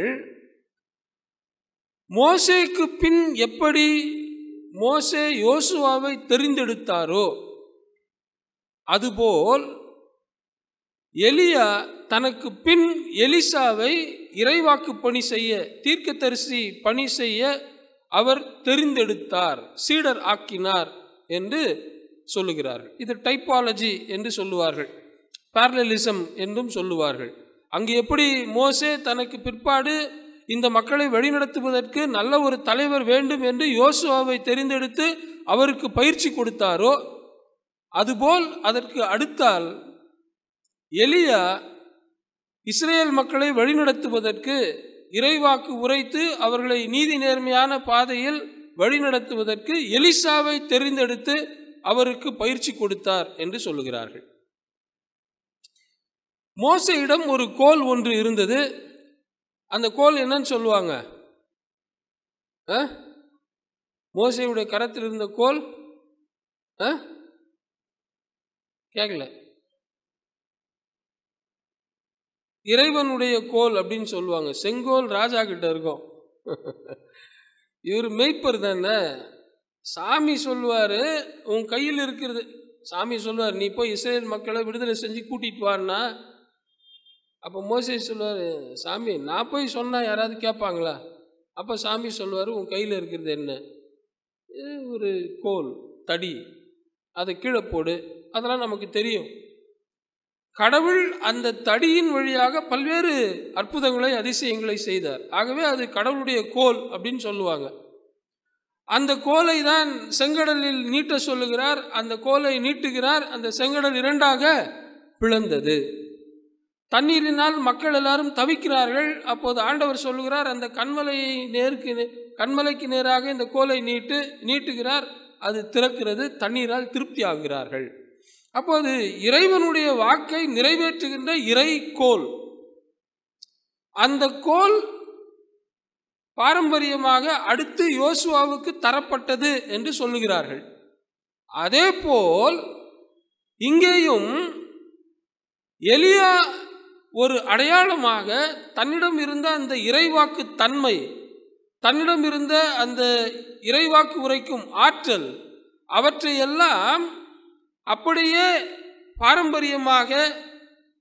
மோசேக்கு பின் எப்படி மோசே யோசுவாவை தெரிந்தெடுத்தாரோ அதுபோல் எலியா தனக்கு பின் எலிசாவை இறைவாக்கு பணி செய்ய, தீர்க்கதரிசி பணி செய்ய அவர் தெரிந்தெடுத்தார், சீடர் ஆக்கினார் என்று சொல்லுகிறார்கள். இது டைப்பாலஜி என்று சொல்லுவார்கள், பேரலலிசம் என்றும் சொல்லுவார்கள். அங்கு எப்படி மோசே தனக்கு பிற்பாடு இந்த மக்களை வழிநடத்துவதற்கு நல்ல ஒரு தலைவர் வேண்டும் என்று யோசுவாவை தெரிந்தெடுத்து அவருக்கு பயிற்சி கொடுத்தாரோ அதுபோல் அதற்கு அடுத்தால் எலியா இஸ்ரேல் மக்களை வழிநடத்துவதற்கு, இறைவாக்கு உரைத்து அவர்களை நீதி நேர்மையான பாதையில் வழிநடத்துவதற்கு எலிசாவை தெரிந்தெடுத்து அவருக்கு பயிற்சி கொடுத்தார் என்று சொல்லுகிறார்கள். மோசேயிடம் ஒரு கோல் ஒன்று இருந்தது. அந்த கோல் என்னன்னு சொல்லுவாங்க? மோசேயுடைய கரத்தில் இருந்த கோல் கேட்கல. இறைவனுடைய கோல் அப்படின்னு சொல்லுவாங்க. செங்கோல் ராஜா கிட்ட இருக்கும். இவர் மெய்ப்பர் தானே. சாமி சொல்லுவார் உன் கையில் இருக்கிறது. சாமி சொல்லுவார் நீ போய் இஸ்ரேல் மக்களை விடுதலை செஞ்சு கூட்டிட்டு வான்னா, அப்போ மோசே சொல்லுவார் சாமி நான் போய் சொன்னால் யாராவது கேட்பாங்களா? அப்போ சாமி சொல்லுவார் உன் கையில் இருக்கிறது என்ன? இது ஒரு கோல், தடி, அதை கீழே போடு. அதெல்லாம் நமக்கு தெரியும். கடவுள் அந்த தடியின் வழியாக பல்வேறு அற்புதங்களை, அதிசயங்களை செய்தார். ஆகவே அது கடவுளுடைய கோல் அப்படின்னு சொல்லுவாங்க. அந்த கோலை தான் செங்கடலில் நீட்ட சொல்லுகிறார். அந்த கோலை நீட்டுகிறார். அந்த செங்கடல் இரண்டாக பிளந்தது. தண்ணீரினால் மக்கள் எல்லாரும் தவிக்கிறார்கள். அப்போது ஆண்டவர் சொல்லுகிறார் அந்த கண்மலைக்கு நேராக இந்த கோலை நீட்டுகிறார். அது திறக்கிறது. தண்ணீரால் திருப்தி ஆகிறார்கள். அப்போது இறைவனுடைய வாக்கை நிறைவேற்றுகின்ற இறைக்கோல். அந்த கோல் பாரம்பரியமாக அடுத்து யோசுவாவுக்கு தரப்பட்டது என்று சொல்லுகிறார்கள். அதேபோல் இங்கேயும் எலியா ஒரு அடையாளமாக தன்னிடம் இருந்த அந்த இறைவாக்கு தன்மை, தன்னிடம் இருந்த அந்த இறைவாக்கு உரைக்கும் ஆற்றல், அவற்றையெல்லாம் அப்படியே பாரம்பரியமாக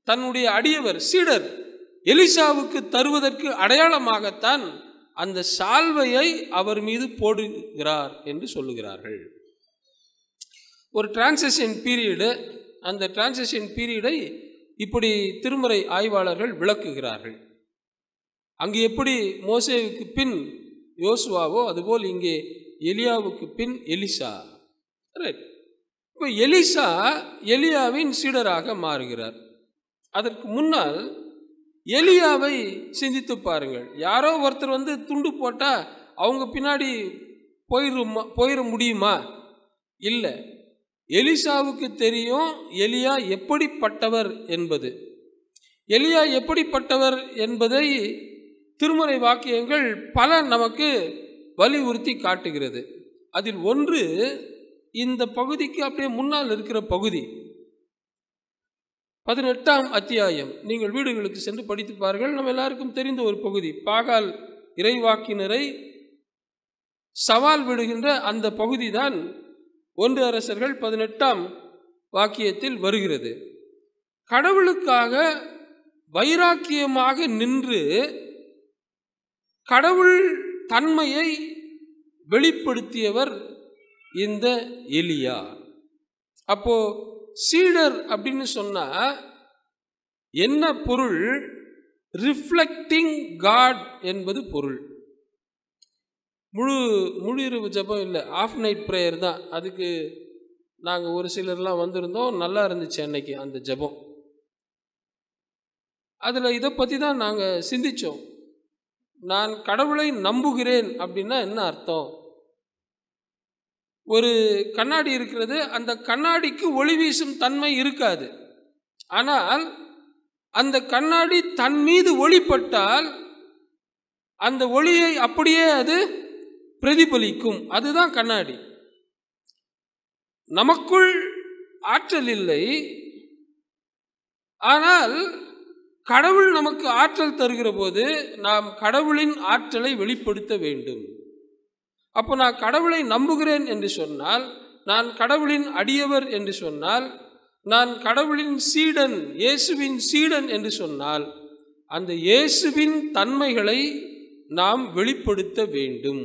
தன்னுடைய அடியவர் சீடர் எலிசாவுக்கு தருவதற்கு அடையாளமாகத்தான் அந்த சால்வையை அவர் மீது போடுகிறார் என்று சொல்லுகிறார்கள். ஒரு டிரான்சிஷன் பீரியடு. அந்த டிரான்சிஷன் பீரியடை இப்படி திருமறை ஆய்வாளர்கள் விளக்குகிறார்கள். அங்கு எப்படி மோசேவுக்கு பின் யோசுவாவோ அதுபோல் இங்கே எலியாவுக்கு பின் எலிசா. ரைட். இப்போ எலிசா எலியாவின் சீடராக மாறுகிறார். அதற்கு முன்னால் எலியாவை சிந்தித்து பாருங்கள். யாரோ ஒருத்தர் வந்து துண்டு போட்டால் அவங்க பின்னாடி போயிட முடியுமா? இல்லை. எலிசாவுக்கு தெரியும் எலியா எப்படிப்பட்டவர் என்பது. எலியா எப்படிப்பட்டவர் என்பதை திருமறை வாக்கியங்கள் பல நமக்கு வலியுறுத்தி காட்டுகிறது. அதில் ஒன்று இந்த பகுதிக்கு அப்படியே முன்னால் இருக்கிற பகுதி 18ஆம் அத்தியாயம். நீங்கள் வீடுகளுக்கு சென்று படித்து பாருங்கள். நம்ம எல்லாருக்கும் தெரிந்த ஒரு பகுதி. பாகால் இறைவாக்கினரை சவால் விடுகின்ற அந்த பகுதி தான் 1 அரசர்கள் 18ஆம் வாக்கியத்தில் வருகிறது. கடவுளுக்காக வைராக்கியமாக நின்று கடவுள் தன்மையை வெளிப்படுத்தியவர் இந்த எலியா. அப்போ சீடர் அப்படின்னு சொன்னா என்ன பொருள்? ரிஃப்ளெக்டிங் காட் என்பது பொருள். முழு இரவு ஜபம் இல்லை, ஆஃப் நைட் ப்ரேயர் தான். அதுக்கு நாங்கள் ஒரு சிலர்லாம் வந்திருந்தோம். நல்லா இருந்துச்சு அன்னைக்கு அந்த ஜபம். அதில் இதை பற்றி தான் நாங்கள் சிந்தித்தோம். நான் கடவுளை நம்புகிறேன் அப்படின்னா என்ன அர்த்தம்? ஒரு கண்ணாடி இருக்கிறது, அந்த கண்ணாடிக்கு ஒளி வீசும் தன்மை இருக்காது. ஆனால் அந்த கண்ணாடி தன் மீது ஒளிப்பட்டால் அந்த ஒளியை அப்படியே அது பிரதிபலிக்கும். அதுதான் கண்ணாடி. நமக்குள் ஆற்றல் இல்லை, ஆனால் கடவுள் நமக்கு ஆற்றல் தருகிற போது நாம் கடவுளின் ஆற்றலை வெளிப்படுத்த வேண்டும். அப்போ நான் கடவுளை நம்புகிறேன் என்று சொன்னால், நான் கடவுளின் அடியவர் என்று சொன்னால், நான் கடவுளின் சீடன், இயேசுவின் சீடன் என்று சொன்னால், அந்த இயேசுவின் தன்மைகளை நாம் வெளிப்படுத்த வேண்டும்.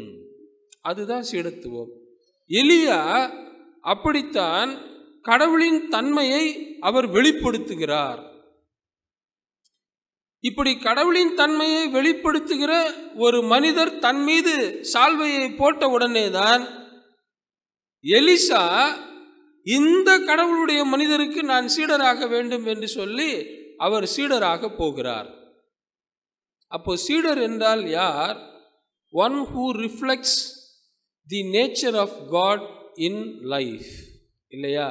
அதுதான் சீடத்துவம். எலியா அப்படித்தான் கடவுளின் தன்மையை அவர் வெளிப்படுத்துகிறார். இப்படி கடவுளின் தன்மையை வெளிப்படுத்துகிற ஒரு மனிதர் தன் மீது சால்வையை போட்ட உடனே தான் எலிசா இந்த கடவுளுடைய மனிதருக்கு நான் சீடராக வேண்டும் என்று சொல்லி அவர் சீடராக போகிறார். அப்போ சீடர் என்றால் யார்? One who reflects the nature of God in life. இல்லையா?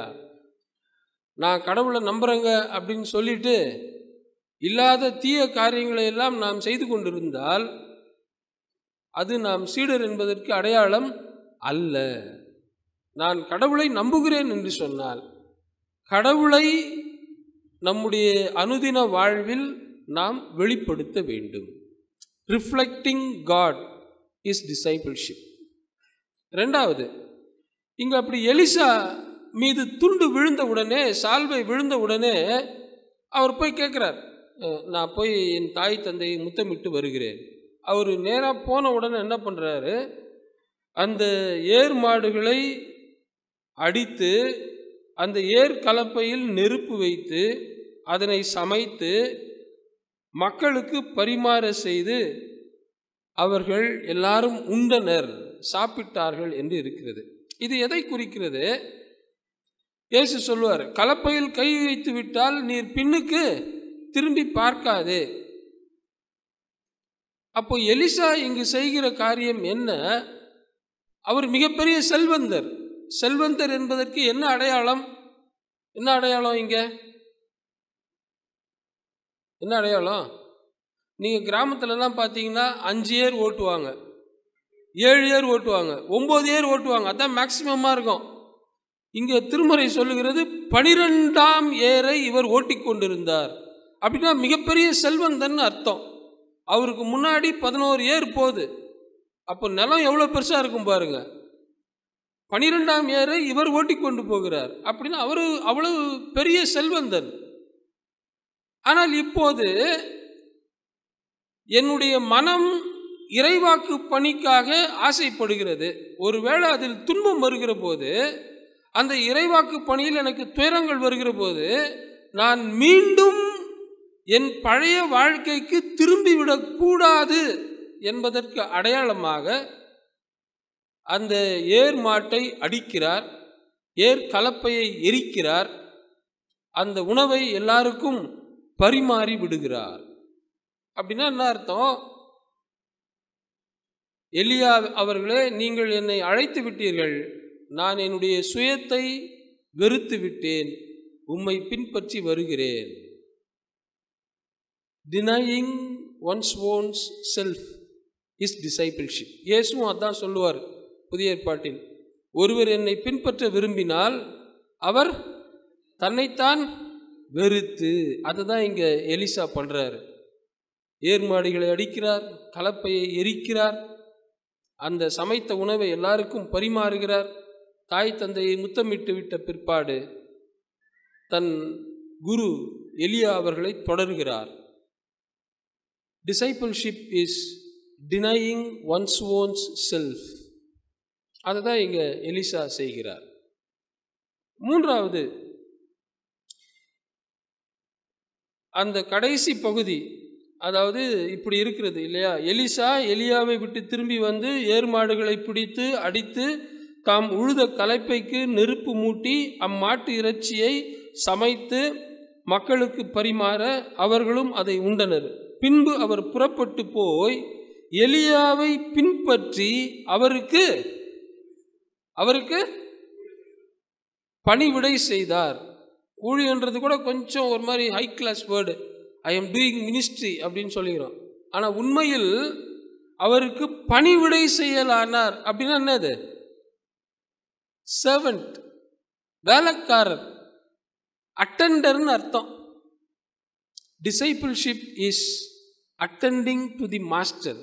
நான் கடவுளை நம்புறேங்க அப்படின்னு சொல்லிட்டு இல்லாத தீய காரியங்களை எல்லாம் நாம் செய்து கொண்டிருந்தால் அது நாம் சீடர் என்பதற்கு அடையாளம் அல்ல. நான் கடவுளை நம்புகிறேன் என்று சொன்னால் கடவுளை நம்முடைய அனுதின வாழ்வில் நாம் வெளிப்படுத்த வேண்டும். Reflecting God is discipleship. ரெண்டாவது, இங்க அப்படி எலிசா மீது துண்டு விழுந்த உடனே, சால்வை விழுந்த உடனே அவர் போய் கேட்குறார், நான் போய் என் தாய் தந்தையை முத்தமிட்டு வருகிறேன். அவர் நேராக போன உடனே என்ன பண்ணுறாரு? அந்த ஏர் மாடுகளை அடித்து அந்த ஏர் கலப்பையில் நெருப்பு வைத்து அதனை சமைத்து மக்களுக்கு பரிமாற செய்து அவர்கள் எல்லாரும் உண்டனர், சாப்பிட்டார்கள் என்று இருக்கிறது. இது எதை குறிக்கிறது? இயேசு சொல்வார், கலப்பையில் கை வைத்து விட்டால் நீர் பின்னுக்கு திரும்பி பார்க்காதே. அப்போ எலிசா இங்கு செய்கிற காரியம் என்ன? அவர் மிகப்பெரிய செல்வந்தர். செல்வந்தர் என்பதற்கு என்ன அடையாளம்? என்ன அடையாளம்? இங்க என்ன அடையாளம்? நீங்கள் கிராமத்துலலாம் பார்த்தீங்கன்னா 5 ஏர் ஓட்டுவாங்க, 7 ஏர் ஓட்டுவாங்க, 9 ஏர் ஓட்டுவாங்க. அதுதான் மேக்சிமமாக இருக்கும். இங்கே திருமறை சொல்லுகிறது 12ஆம் ஏரை இவர் ஓட்டிக்கொண்டிருந்தார். அப்படின்னா மிகப்பெரிய செல்வந்தன் அர்த்தம். அவருக்கு முன்னாடி 11 ஏர் போகுது. அப்போ நிலம் எவ்வளோ பெருசாக இருக்கும் பாருங்க. 12ஆம் ஏரை இவர் ஓட்டிக்கொண்டு போகிறார். அப்படின்னா அவர் அவ்வளவு பெரிய செல்வந்தன். ஆனால் இப்போது என்னுடைய மனம் இறைவாக்கு பணிக்காக ஆசைப்படுகிறது. ஒருவேளை அதில் துன்பம் வருகிற போது, அந்த இறைவாக்கு பணியில் எனக்கு துயரங்கள் வருகிற போது, நான் மீண்டும் என் பழைய வாழ்க்கைக்கு திரும்பிவிடக்கூடாது என்பதற்கு அடையாளமாக அந்த ஏர் மாட்டை அடிக்கிறார், ஏர் கலப்பையை எரிக்கிறார், அந்த உணவை எல்லாருக்கும் பரிமாறி விடுகிறார். அப்படின்னா என்ன அர்த்தம்? எலியா அவர்களே, நீங்கள் என்னை அழைத்து விட்டீர்கள், நான் என்னுடைய சுயத்தை வெறுத்து விட்டேன், உம்மை பின்பற்றி வருகிறேன். Denying one's own self is discipleship. இயேசுவும் அதான் சொல்லுவார் புதிய ஏற்பாட்டில். ஒருவர் என்னை பின்பற்ற விரும்பினால் அவர் தன்னைத்தான் வெறுத்து. அதுதான் இங்க எலிசா பண்றாரு. ஏர்மாடிகளை அடிக்கிறார், கலப்பையை எரிக்கிறார், அந்த சமைத்த உணவை எல்லாருக்கும் பரிமாறுகிறார். தாய் தந்தையை முத்தமிட்டு விட்ட பிற்பாடு தன் குரு எலியா அவர்களை தொடர்கிறார். Discipleship is denying one's own self. அதுதான் இங்க எலிசா செய்கிறார். மூன்றாவது, அந்த கடைசி பகுதி, அதாவது இப்படி இருக்கிறது இல்லையா? எலிசா எலியாவை விட்டு திரும்பி வந்து ஏர் மாடுகளை பிடித்து அடித்து தாம் உழுத கலப்பைக்கு நெருப்பு மூட்டி அம்மாட்டு இறைச்சியை சமைத்து மக்களுக்கு பரிமாற அவர்களும் அதை உண்டனர். பின்பு அவர் புறப்பட்டு போய் எலியாவை பின்பற்றி அவருக்கு பணிவிடை செய்தார். ஊழியன்றது கூட கொஞ்சம் ஒரு மாதிரி high class word, I am doing ministry அப்படின்னு சொல்லிக்கிறோம். ஆனால் உண்மையில் அவருக்கு பணிவிடை செய்யலானார். அப்படின்னா என்னது? சர்வன்ட், வேலைக்காரர், அட்டெண்டர்னு அர்த்தம். Discipleship is attending to the master.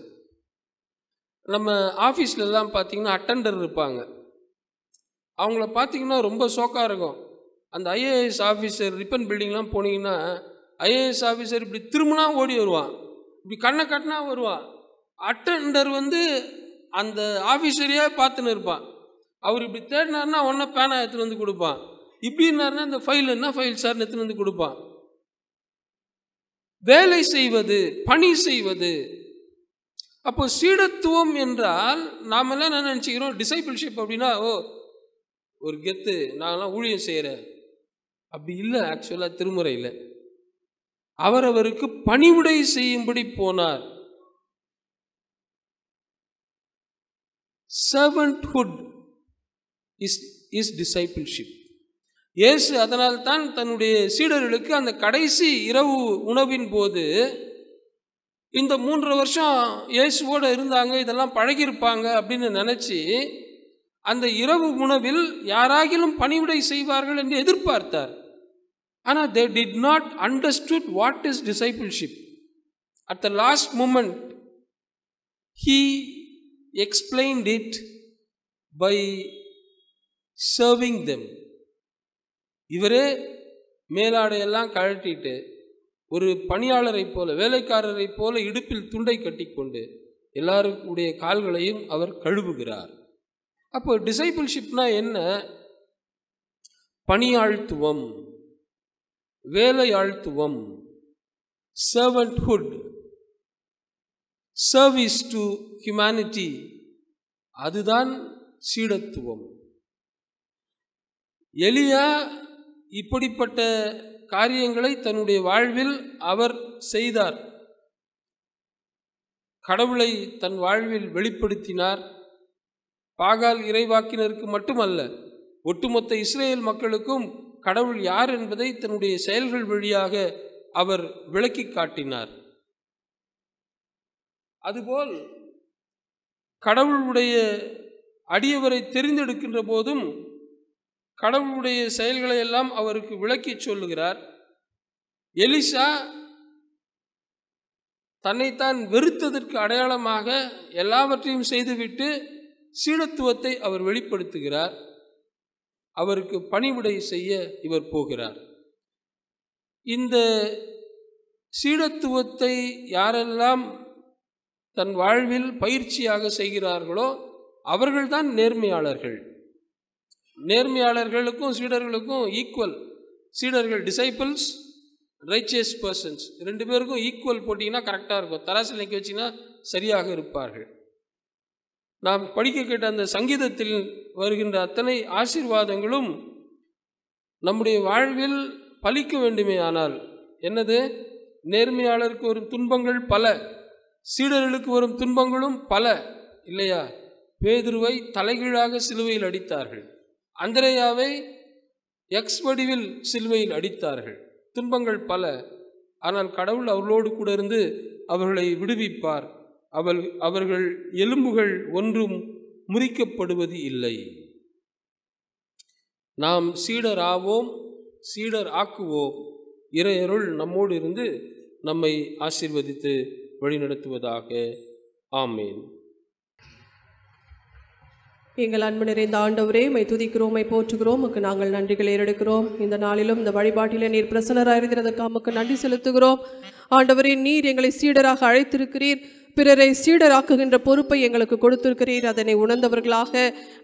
நம்ம ஆஃபீஸ்லலாம் பார்த்தீங்கன்னா அட்டெண்டர் இருப்பாங்க. அவங்கள பார்த்தீங்கன்னா ரொம்ப சோக்காக இருக்கும். அந்த ஐஏஎஸ் ஆஃபீஸர் ரிப்பன் பில்டிங்லாம் போனீங்கன்னா ஐஏஎஸ் ஆஃபீஸர் இப்படி திரும்பினா ஓடி வருவான், இப்படி கண்ணை கட்டினா வருவான். அட்டெண்டர் அந்த ஆஃபீஸரையே பார்த்துன்னு இருப்பான். அவர் இப்படி தேடினார்னா ஒன்றா பேனா எடுத்துன்னு வந்து கொடுப்பான், இப்படின்னாருன்னா இந்த ஃபைல் என்ன ஃபைல் சார் எடுத்துன்னு வந்து கொடுப்பான். வேலை செய்வது, பணி செய்வது. அப்போ சீடத்துவம் என்றால் நாமெல்லாம் என்ன நினச்சிக்கிறோம்? டிசைபிள்ஷிப் அப்படின்னா ஒரு கெத்து, நான்லாம் ஊழியம் செய்கிறேன். அப்படி இல்லை. ஆக்சுவலாக திருமுறையில் அவரவருக்கு பணிவிடை செய்யும்படி போனார். Servanthood is discipleship. இயேசு அதனால்தான் தன்னுடைய சீடர்களுக்கு அந்த கடைசி இரவு உணவின் போது, இந்த 3 வருஷம் இயேசுவோடு இருந்தாங்க, இதெல்லாம் பழகியிருப்பாங்க அப்படின்னு நினச்சி அந்த இரவு உணவில் யாராகிலும் பணிவிடை செய்வார்கள் என்று எதிர்பார்த்தார். ஆனால் they did not understood what is discipleship. At the last moment he explained it by serving them. இவரே மேலாடையெல்லாம் கழட்டிட்டு ஒரு பணியாளரை போல, வேலைக்காரரை போல இடுப்பில் துண்டை கட்டிக்கொண்டு எல்லாருடைய கால்களையும் அவர் கழுவுகிறார். அப்போ டிசைபிள்ஷிப்னா என்ன? பணியாழ்த்துவம், வேலையாழ்த்துவம், சர்வன்ட்ஹுட், சர்வீஸ் டு ஹியூமனிட்டி. அதுதான் சீடத்துவம். எலியா இப்படிப்பட்ட காரியங்களை தன்னுடைய வாழ்வில் அவர் செய்தார். கடவுளை தன் வாழ்வில் வெளிப்படுத்தினார். பாகால் இறைவாக்கினருக்கு மட்டுமல்ல, ஒட்டுமொத்த இஸ்ரேல் மக்களுக்கும் கடவுள் யார் என்பதை தன்னுடைய செயல்கள் வழியாக அவர் விளக்கி காட்டினார். அதுபோல் கடவுளுடைய அடியவரை தெரிந்தெடுக்கின்ற போதும் கடவுளுடைய செயல்களை எல்லாம் அவருக்கு விளக்கி சொல்லுகிறார். எலிசா தன்னைத்தான் வெறுத்ததற்கு அடையாளமாக எல்லாவற்றையும் செய்துவிட்டு சீடத்துவத்தை அவர் வெளிப்படுத்துகிறார். அவருக்கு பணிவிடை செய்ய இவர் போகிறார். இந்த சீடத்துவத்தை யாரெல்லாம் தன் வாழ்வில் பயிற்சியாக செய்கிறார்களோ அவர்கள்தான் நேர்மையாளர்கள். நேர்மையாளர்களுக்கும் சீடர்களுக்கும் ஈக்குவல். சீடர்கள் டிசைபிள்ஸ், ரைச்சியஸ் பர்சன்ஸ், 2 பேருக்கும் ஈக்குவல் போட்டிங்கன்னா கரெக்டாக இருக்கும். தராசில் நிற்க வச்சிங்கன்னா சரியாக இருப்பார்கள். நாம் படிக்க கேட்ட அந்த சங்கீதத்தில் வருகின்ற அத்தனை ஆசீர்வாதங்களும் நம்முடைய வாழ்வில் பலிக்க வேண்டுமே. ஆனால் என்னது? நேர்மையாளருக்கு வரும் துன்பங்கள் பல, சீடர்களுக்கு வரும் துன்பங்களும் பல, இல்லையா? பேதுருவை தலைகீழாக சிலுவையில் அடித்தார்கள், அந்திரேயாவை எக்ஸ் வடிவில் சிலுவையில் அடித்தார்கள். துன்பங்கள் பல. ஆனால் கடவுள் அவர்களோடு கூட இருந்து அவர்களை விடுவிப்பார். அவர்கள் எலும்புகள் ஒன்றும் முறிக்கப்படுவது இல்லை. நாம் சீடர் ஆவோம், சீடர் ஆக்குவோம். இறையருள் நம்மோடு இருந்து நம்மை ஆசீர்வதித்து வழிநடத்துவதாக. ஆமேன். எங்கள் அன்பு நிறைந்த ஆண்டவரே, மை துதிக்கிறோம், மை போற்றுகிறோம், உமக்கு நாங்கள் நன்றிகளை ஏறெடுக்கிறோம். இந்த நாளிலும் இந்த வழிபாட்டிலே நீர் பிரசன்னராயிருந்ததற்கு உமக்கு நன்றி செலுத்துகிறோம். ஆண்டவரே, நீர் எங்களை சீடராக அழைத்திருக்கிறீர், பிறரை சீடராக்குகின்ற பொறுப்பை எங்களுக்கு கொடுத்திருக்கிறீர். அதனை உணர்ந்தவர்களாக,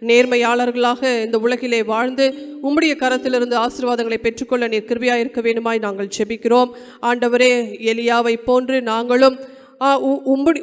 நேர்மையாளர்களாக இந்த உலகிலே வாழ்ந்து உம்முடைய கரத்திலிருந்து ஆசீர்வாதங்களை பெற்றுக்கொள்ள நீர் கிருபையாக இருக்க வேண்டுமாய் நாங்கள் ஜெபிக்கிறோம். ஆண்டவரே, எலியாவை போன்று நாங்களும்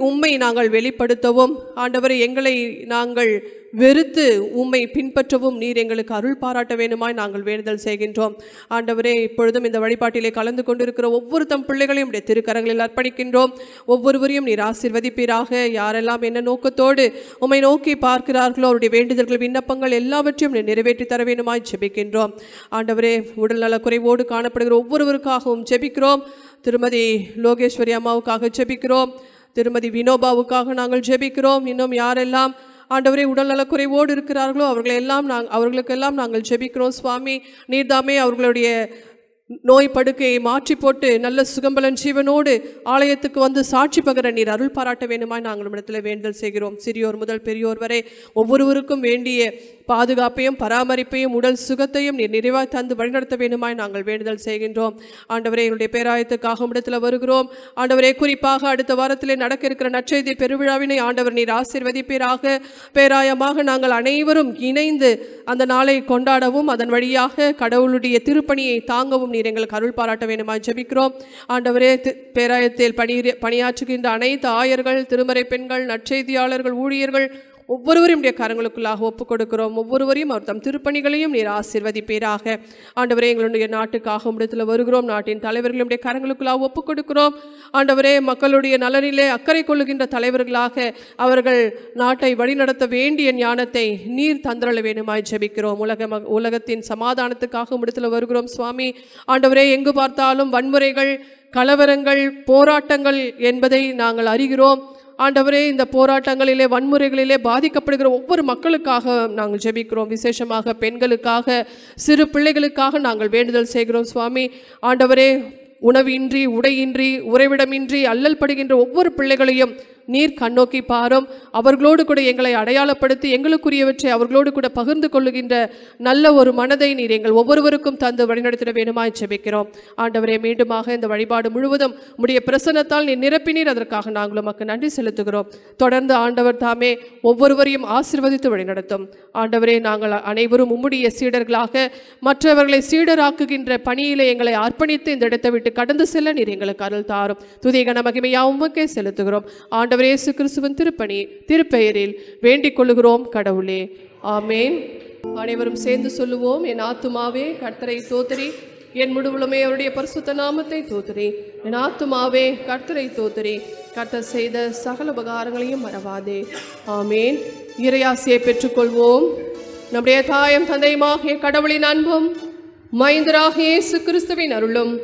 உம்மை நாங்கள் வெளிப்படுத்தவும் ஆண்டவரை எங்களை நாங்கள் வெறுத்து உம்மை பின்பற்றவும் நீர் எங்களுக்கு அருள் பாராட்ட வேண்டுமாய் நாங்கள் வேண்டுதல் செய்கின்றோம். ஆண்டவரே, இப்பொழுதும் இந்த வழிபாட்டிலே கலந்து கொண்டிருக்கிற ஒவ்வொரு தம் பிள்ளைகளையும் உடைய திருக்கரங்களில் அர்ப்பணிக்கின்றோம். ஒவ்வொருவரையும் நீர் ஆசீர்வதிப்பீராக. யாரெல்லாம் என்ன நோக்கத்தோடு உம்மை நோக்கி பார்க்கிறார்களோ அவருடைய வேண்டுதல்கள் விண்ணப்பங்கள் எல்லாவற்றையும் நீர் நிறைவேற்றி தர வேண்டுமாய் ஜெபிக்கின்றோம். ஆண்டவரே, உடல்நல குறைவோடு காணப்படுகிற ஒவ்வொருவருக்காகவும் ஜெபிக்கிறோம். திருமதி லோகேஸ்வரி அம்மாவுக்காக ஜெபிக்கிறோம். திருமதி வினோபாவுக்காக நாங்கள் ஜெபிக்கிறோம். இன்னும் யாரெல்லாம் ஆண்டவரே உடல்நலக்குறைவோடு இருக்கிறார்களோ அவர்களுக்கெல்லாம் நாங்கள் ஜெபிக்கிறோம். சுவாமி, நீர்தாமே அவர்களுடைய நோய் படுக்கையை மாற்றி போட்டு நல்ல சுகம்பலன் ஜீவனோடு ஆலயத்துக்கு வந்து சாட்சி பகர நீர் அருள் பாராட்ட வேண்டுமாய் நாங்கள் இடத்துல வேண்டுதல் செய்கிறோம். சிறியோர் முதல் பெரியோர் வரை ஒவ்வொருவருக்கும் வேண்டிய பாதுகாப்பையும் பராமரிப்பையும் உடல் சுகத்தையும் நீர் நிறைவாய் தந்து வழிநடத்த வேண்டுமாய் நாங்கள் வேண்டுதல் செய்கின்றோம். ஆண்டவரே, எங்களுடைய பேராயத்துக்காக இடத்துல வருகிறோம். ஆண்டவரே, குறிப்பாக அடுத்த வாரத்திலே நடக்க இருக்கிற நற்செய்தி பெருவிழாவினை ஆண்டவர் நீர் ஆசீர்வதிப்பீராக. பேராயமாக நாங்கள் அனைவரும் இணைந்து அந்த நாளை கொண்டாடவும் அதன் வழியாக கடவுளுடைய திருப்பணியை தாங்கவும் நீர் எங்களுக்கு அருள் பாராட்ட வேண்டுமாய் ஜெபிக்கிறோம். ஆண்டவரே, பேராயத்தில் பணியாற்றுகின்ற அனைத்து ஆயர்கள், திருமறை பெண்கள், நற்செய்தியாளர்கள், ஊழியர்கள் ஒவ்வொருவரையும் கரங்களுக்குள்ளாக ஒப்புக் கொடுக்கிறோம். ஒவ்வொருவரையும் அவர் தம் திருப்பணிகளையும் நீர் ஆசீர்வதிப்பீராக. ஆண்டவரே, எங்களுடைய நாட்டுக்காக இடத்துல வருகிறோம். நாட்டின் தலைவர்களுடைய கரங்களுக்குள்ளாக ஒப்புக் கொடுக்கிறோம். ஆண்டவரே, மக்களுடைய நலனிலே அக்கறை கொள்ளுகின்ற தலைவர்களாக அவர்கள் நாட்டை வழிநடத்த வேண்டிய ஞானத்தை நீர் தந்திரள வேண்டுமாய் ஜெபிக்கிறோம். உலகத்தின் சமாதானத்துக்காக இடத்துல வருகிறோம். சுவாமி, ஆண்டவரே, எங்கு பார்த்தாலும் வன்முறைகள், கலவரங்கள், போராட்டங்கள் என்பதை நாங்கள் அறிகிறோம். ஆண்டவரே, இந்த போராட்டங்களிலே வன்முறைகளிலே பாதிக்கப்படுகிற ஒவ்வொரு மக்களுக்காக நாங்கள் ஜெபிக்கிறோம். விசேஷமாக பெண்களுக்காக, சிறு பிள்ளைகளுக்காக நாங்கள் வேண்டுதல் செய்கிறோம். சுவாமி, ஆண்டவரே, உணவின்றி, உடையின்றி, உறைவிடமின்றி அல்லல் படுகின்ற ஒவ்வொரு பிள்ளைகளையும் நீர் கண்ணோக்கி பாரும். அவர்களோடு கூட எங்களை அடையாளப்படுத்தி எங்களுக்குரியவற்றை அவர்களோடு கூட பகிர்ந்து கொள்ளுகின்ற நல்ல ஒரு மனதை நீர் எங்கள் ஒவ்வொருவருக்கும் தந்து வழிநடத்திட வேண்டுமாய் ஜெபிக்கிறோம். ஆண்டவரே, மீண்டுமாக இந்த வழிபாடு முழுவதும் உம்முடைய பிரசன்னத்தால் நீர் நிரப்பினீர். அதற்காக நாங்கள் உமக்கு நன்றி செலுத்துகிறோம். தொடர்ந்து ஆண்டவர் தாமே ஒவ்வொருவரையும் ஆசீர்வதித்து வழிநடத்தும். ஆண்டவரே, நாங்கள் அனைவரும் உம்முடைய சீடர்களாக மற்றவர்களை சீடராக்குகின்ற பணியிலே எங்களை அர்ப்பணித்து இந்த இடத்தை விட்டு கடந்து செல்ல நீர் எங்களுக்கு அருள் தாரும். துதி கன மகிமையா உமக்கே செலுத்துகிறோம். ஆண்டவரே, இயேசு கிறிஸ்துவின் திருப்பெயரில் வேண்டிக் கொள்ளுகிறோம் கடவுளே, ஆமேன். அனைவரும் சேர்ந்து சொல்லுவோம். என் ஆத்துமாவே கர்த்தரை தோத்தரி, என் முழுவலுமே அவருடைய பரிசுத்த நாமத்தை தோத்தரி. என் ஆத்துமாவே கர்த்தரை தோத்தரி, கர்த்தர் செய்த சகல உபகாரங்களையும் மறவாதே. ஆமேன். இறையாசியை பெற்றுக்கொள்வோம். நம்முடைய தாயும் தந்தையுமாகிய கடவுளின் அன்பும் மைந்தராகிய இயேசு கிறிஸ்துவின் அருளும்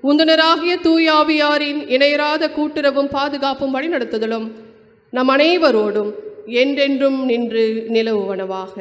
உந்துனராகிய தூயாவியாரின் இணையராத கூட்டுறவும் பாதுகாப்பும் வழிநடத்துதலும் நம் அனைவரோடும் என்றென்றும் நின்று நிலவுவனவாக.